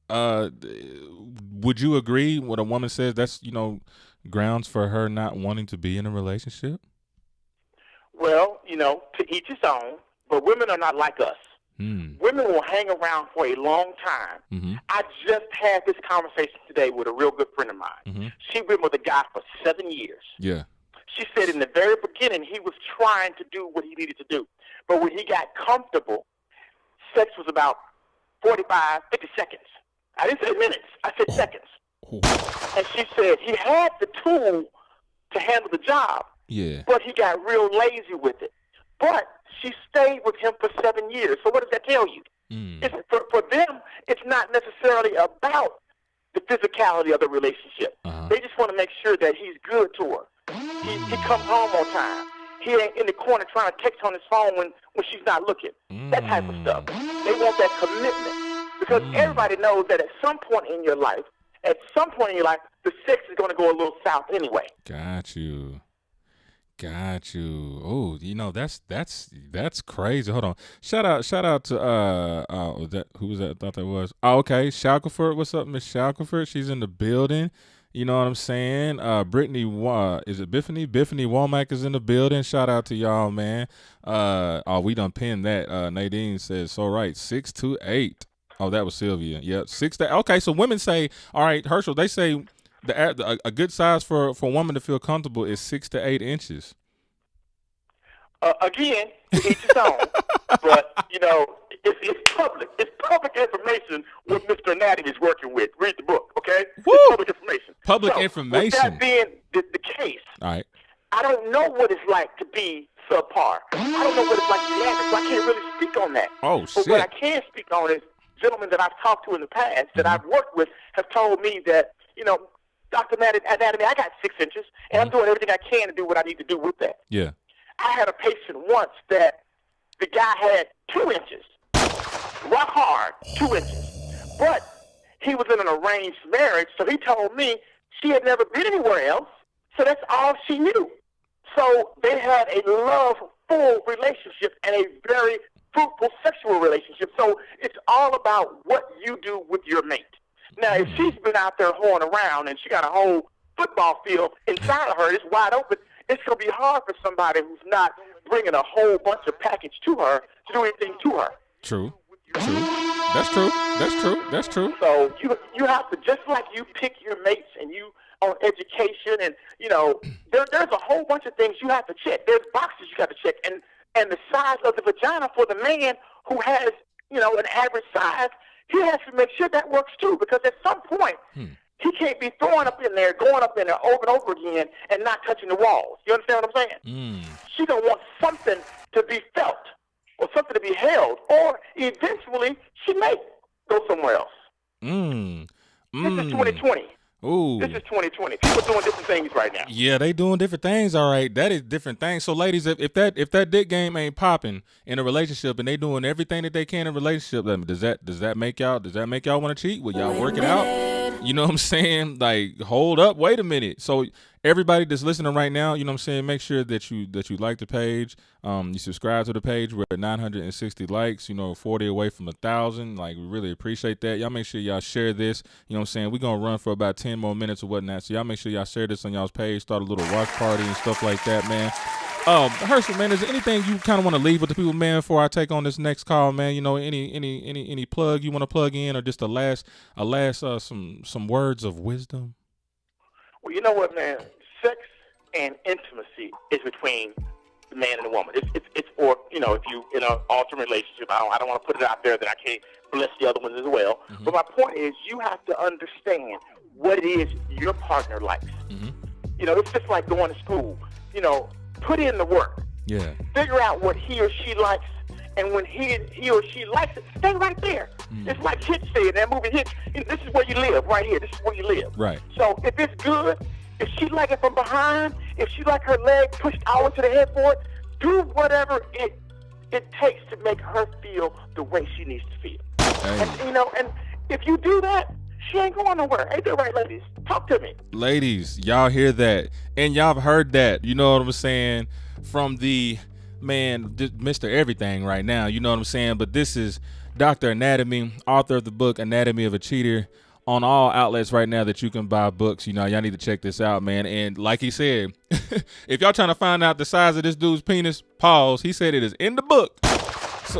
Would you agree when a woman says that's, you know, grounds for her not wanting to be in a relationship? Well, you know, to each his own, but women are not like us. Women will hang around for a long time. I just had this conversation today with a real good friend of mine. She's been with a guy for 7 years. She said in the very beginning he was trying to do what he needed to do. But when he got comfortable, sex was about 45, 50 seconds. I didn't say minutes. I said seconds. And she said he had the tool to handle the job, but he got real lazy with it. But she stayed with him for 7 years. So what does that tell you? It's, for them, it's not necessarily about the physicality of the relationship. They just want to make sure that he's good to her. He comes home on time. He ain't in the corner trying to text on his phone when she's not looking. That type of stuff. They want that commitment. Because everybody knows that at some point in your life, the sex is going to go a little south anyway. Got you. Oh, you know, that's crazy. Hold on. Shout out to who was that? I thought that was. Oh, okay. Shackelford. What's up, Miss Shackelford? She's in the building. You know what I'm saying? Brittany, is it Biffany? Biffany Womack is in the building. Shout out to y'all, man. We done pinned that. Nadine says, so right, 6 to 8. Oh, that was Sylvia. Yep, 6 to 8. Okay, so women say, all right, Herschel, they say a good size for a woman to feel comfortable is 6 to 8 inches. Again, to each his own. But, you know, it's public. It's public information what Mr. Anatomy is working with. Read the book, okay? Woo! It's public information. Public information. With that being the case, all right. I don't know what it's like to be subpar. I don't know what it's like to be average, so I can't really speak on that. Oh, shit. But what I can speak on is gentlemen that I've talked to in the past that I've worked with have told me that, you know, Dr. Anatomy, I got 6 inches, and I'm doing everything I can to do what I need to do with that. Yeah. I had a patient once that the guy had 2 inches. Rock hard, 2 inches. But he was in an arranged marriage, so he told me she had never been anywhere else, so that's all she knew. So they had a love-full relationship and a very fruitful sexual relationship. So it's all about what you do with your mate. Now, if she's been out there hoeing around and she got a whole football field inside of her, it's wide open, it's going to be hard for somebody who's not bringing a whole bunch of package to her to do anything to her. True. That's true. So you have to, just like you pick your mates and you on education and, there's a whole bunch of things you have to check. There's boxes you have to check. And the size of the vagina for the man who has, an average size, he has to make sure that works too, because at some point, he can't be going up in there over and over again and not touching the walls. You understand what I'm saying? She don't want something to be felt or something to be held, or eventually she may go somewhere else. This is 2020. Ooh. This is 2020. People doing different things right now. Yeah, they doing different things. All right, that is different things. So, ladies, if that dick game ain't popping in a relationship and they doing everything that they can in a relationship, does that make y'all want to cheat? Will y'all work it out? You know what I'm saying? Like, hold up, wait a minute. So everybody that's listening right now, you know what I'm saying, make sure that you like the page. You subscribe to the page. We're at 960 likes, 40 away from 1,000. Like, we really appreciate that. Y'all make sure y'all share this. You know what I'm saying? We're going to run for about 10 more minutes or whatnot. So y'all make sure y'all share this on y'all's page, start a little watch party and stuff like that, man. Herschel, man, is there anything you kind of want to leave with the people, man, before I take on this next call, man? Any plug you want to plug in, or just some words of wisdom? Well, you know what, man? Sex and intimacy is between the man and the woman. It's or if you in an alternate relationship, I don't want to put it out there that I can't bless the other ones as well. Mm-hmm. But my point is, you have to understand what it is your partner likes. Mm-hmm. It's just like going to school. Put in the work. Yeah. Figure out what he or she likes, and when he or she likes it, stay right there. It's like Hitch said, that movie Hitch. This is where you live, right here. This is where you live. Right. So if it's good, if she like it from behind, if she like her leg pushed out into the headboard, do whatever it takes to make her feel the way she needs to feel. Hey. And if you do that, she ain't going nowhere. Ain't that right, ladies? Talk to me. Ladies, y'all hear that. And y'all have heard that. You know what I'm saying? From the man, Mr. Everything right now. You know what I'm saying? But this is Dr. Anatomy, author of the book Anatomy of a Cheater, on all outlets right now that you can buy books. Y'all need to check this out, man. And like he said, if y'all trying to find out the size of this dude's penis, pause. He said it is in the book.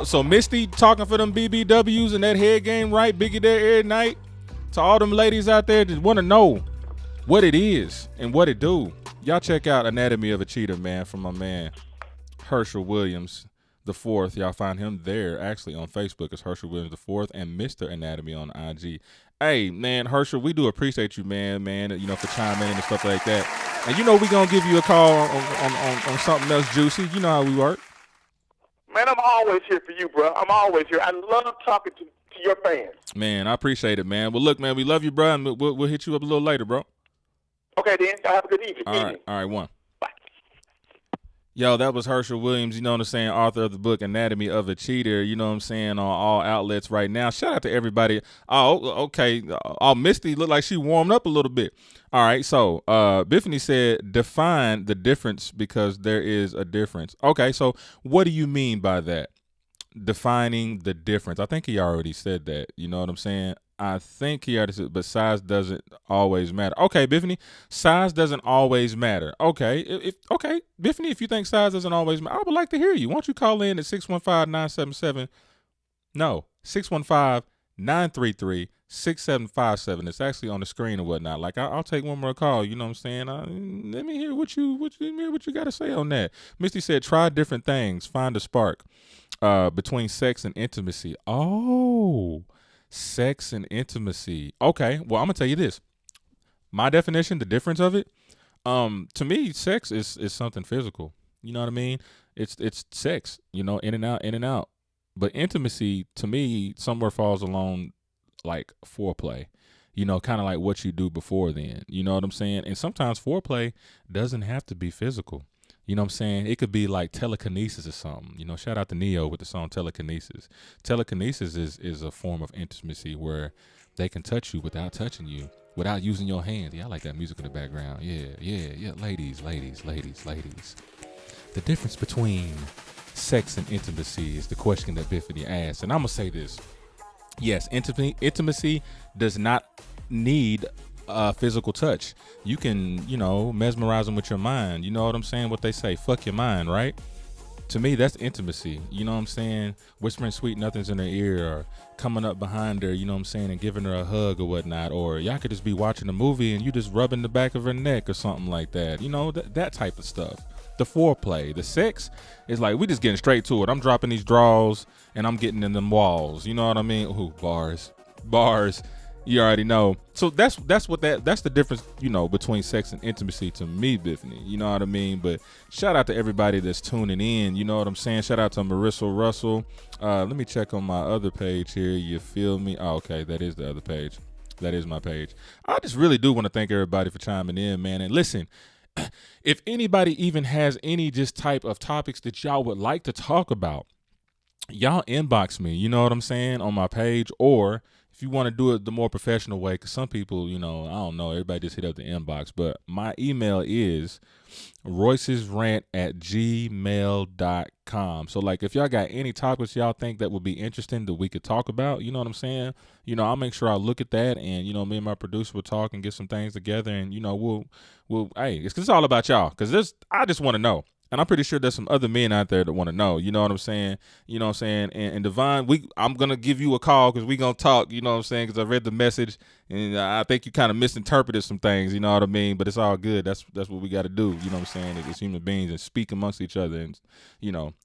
So Misty talking for them BBWs and that head game, right? Biggie there every night. To all them ladies out there that want to know what it is and what it do, y'all check out Anatomy of a Cheater, man, from my man Herschel Williams the Fourth. Y'all find him there actually on Facebook as Herschel Williams the Fourth, and Mr. Anatomy on IG. Hey, man, Herschel, we do appreciate you, man, for chiming in and stuff like that. And we gonna give you a call on something else juicy. You know how we work. Man, I'm always here for you, bro. I'm always here. I love talking to your fans. Man, I appreciate it, man. Well, look, man, we love you, bro, and we'll hit you up a little later, bro. Okay, then. Y'all have a good evening. All right, one. Bye. Yo, that was Herschel Williams, author of the book Anatomy of a Cheater, on all outlets right now. Shout out to everybody. Oh, okay. Misty looked like she warmed up a little bit. All right, so Biffany said, define the difference because there is a difference. Okay, so what do you mean by that? Defining the difference. I think he already said that. You know what I'm saying? I think he already said, but size doesn't always matter. Okay, Biffany, size doesn't always matter. Okay, okay, Biffany, if you think size doesn't always matter, I would like to hear you. Why don't you call in at 615-977-6757. It's actually on the screen or whatnot. Like, I'll take one more call. You know what I'm saying? Let me hear what you got to say on that. Misty said, try different things. Find a spark between sex and intimacy. Oh, sex and intimacy. Okay, well, I'm gonna tell you this. My definition, the difference of it, to me, sex is something physical. You know what I mean? It's sex, in and out. But intimacy, to me, somewhere falls along like foreplay. Kind of like what you do before then. You know what I'm saying? And sometimes foreplay doesn't have to be physical. You know what I'm saying? It could be like telekinesis or something. You know, shout out to Neo with the song Telekinesis. Telekinesis is a form of intimacy where they can touch you without touching you, without using your hands. Yeah, I like that music in the background. Yeah. Ladies. The difference between sex and intimacy is the question that Biffany asked. And I'm going to say this. Yes, intimacy does not need physical touch. You can, mesmerize them with your mind. You know what I'm saying? What they say, fuck your mind, right? To me, that's intimacy. You know what I'm saying? Whispering sweet nothings in her ear, or coming up behind her, you know what I'm saying, and giving her a hug or whatnot. Or y'all could just be watching a movie and you just rubbing the back of her neck or something like that. You know, that type of stuff. The foreplay, the sex is like we just getting straight to it. I'm dropping these draws and I'm getting in them walls. You know what I mean? Ooh, bars. You already know. So that's the difference, between sex and intimacy to me, Biffany. You know what I mean? But shout out to everybody that's tuning in. You know what I'm saying? Shout out to Marissa Russell. Let me check on my other page here. You feel me? Oh, okay, that is the other page. That is my page. I just really do want to thank everybody for chiming in, man. And listen, if anybody even has any just type of topics that y'all would like to talk about, y'all inbox me, you know what I'm saying, on my page. Or if you want to do it the more professional way, because some people, I don't know, everybody just hit up the inbox. But my email is roycesrant@gmail.com. So, like, if y'all got any topics y'all think that would be interesting that we could talk about, you know what I'm saying? I'll make sure I look at that, and, me and my producer will talk and get some things together, and, hey, it's all about y'all, because I just want to know. And I'm pretty sure there's some other men out there that want to know. You know what I'm saying? And Devon, I'm going to give you a call because we going to talk, you know what I'm saying? Because I read the message and I think you kind of misinterpreted some things, you know what I mean? But it's all good. That's what we got to do, you know what I'm saying? As human beings, and speak amongst each other and,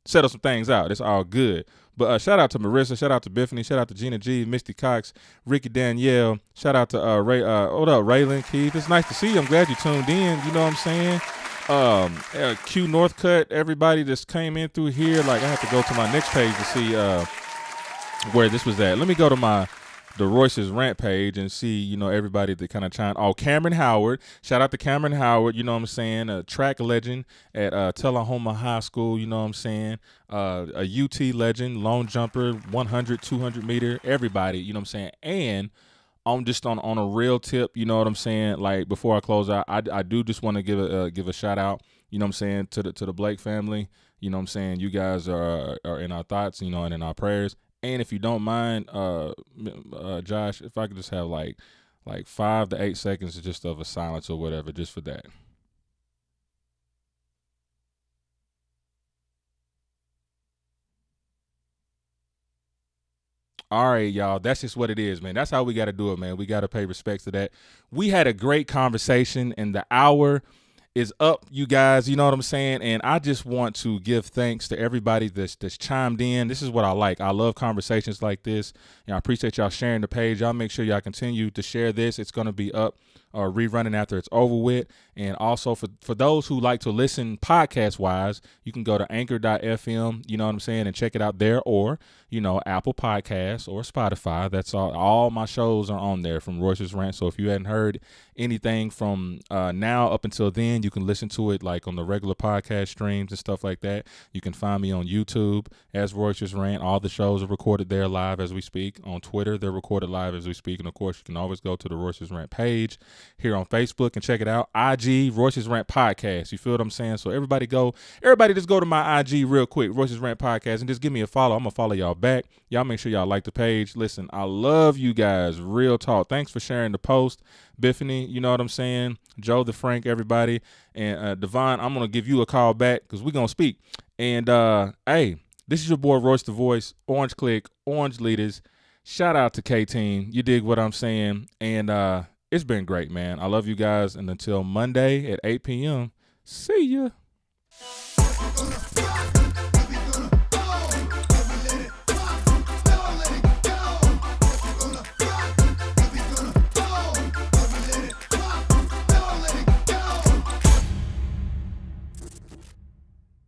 settle some things out. It's all good. But shout out to Marissa, shout out to Biffany, shout out to Gina G, Misty Cox, Ricky Danielle, shout out to Raylan Keith. It's nice to see you. I'm glad you tuned in, you know what I'm saying? Q Northcutt, everybody that's came in through here. Like, I have to go to my next page to see where this was at. Let me go to the Royce's Rant page and see, everybody that kind of chimed. Oh, Cameron Howard. Shout out to Cameron Howard, you know what I'm saying? A track legend at Tullahoma High School, you know what I'm saying? A UT legend, long jumper, 100, 200 meter, everybody, you know what I'm saying? And I'm just on a real tip, you know what I'm saying? Like, before I close out, I do just want to give a shout out, you know what I'm saying, to the Blake family. You know what I'm saying? You guys are in our thoughts, and in our prayers. And if you don't mind, Josh, if I could just have like 5 to 8 seconds just of a silence or whatever, just for that. All right, y'all. That's just what it is, man. That's how we got to do it, man. We got to pay respect to that. We had a great conversation, and the hour is up, you guys. You know what I'm saying? And I just want to give thanks to everybody that's chimed in. This is what I like. I love conversations like this. I appreciate y'all sharing the page. Y'all make sure y'all continue to share this. It's going to be up or rerunning after it's over with. And also for those who like to listen podcast-wise, you can go to anchor.fm, you know what I'm saying, and check it out there, or, Apple Podcasts or Spotify. That's all my shows are on there from Royce's Rant. So if you hadn't heard anything from now up until then, you can listen to it like on the regular podcast streams and stuff like that. You can find me on YouTube as Royce's Rant. All the shows are recorded there live as we speak. On Twitter, they're recorded live as we speak. And of course, you can always go to the Royce's Rant page here on Facebook and check it out. IG, Royce's Rant Podcast. You feel what I'm saying? So everybody just go to my IG real quick, Royce's Rant Podcast, and just give me a follow. I'm going to follow y'all back. Y'all make sure y'all like the page. Listen, I love you guys. Real talk. Thanks for sharing the post. Biffany, you know what I'm saying? Joe the Frank, everybody. And Devon, I'm going to give you a call back because we're going to speak. And, hey, this is your boy Royce the Voice, Orange Click, Orange Leaders. Shout out to K-Team. You dig what I'm saying? And it's been great, man. I love you guys. And until Monday at 8 p.m., see ya.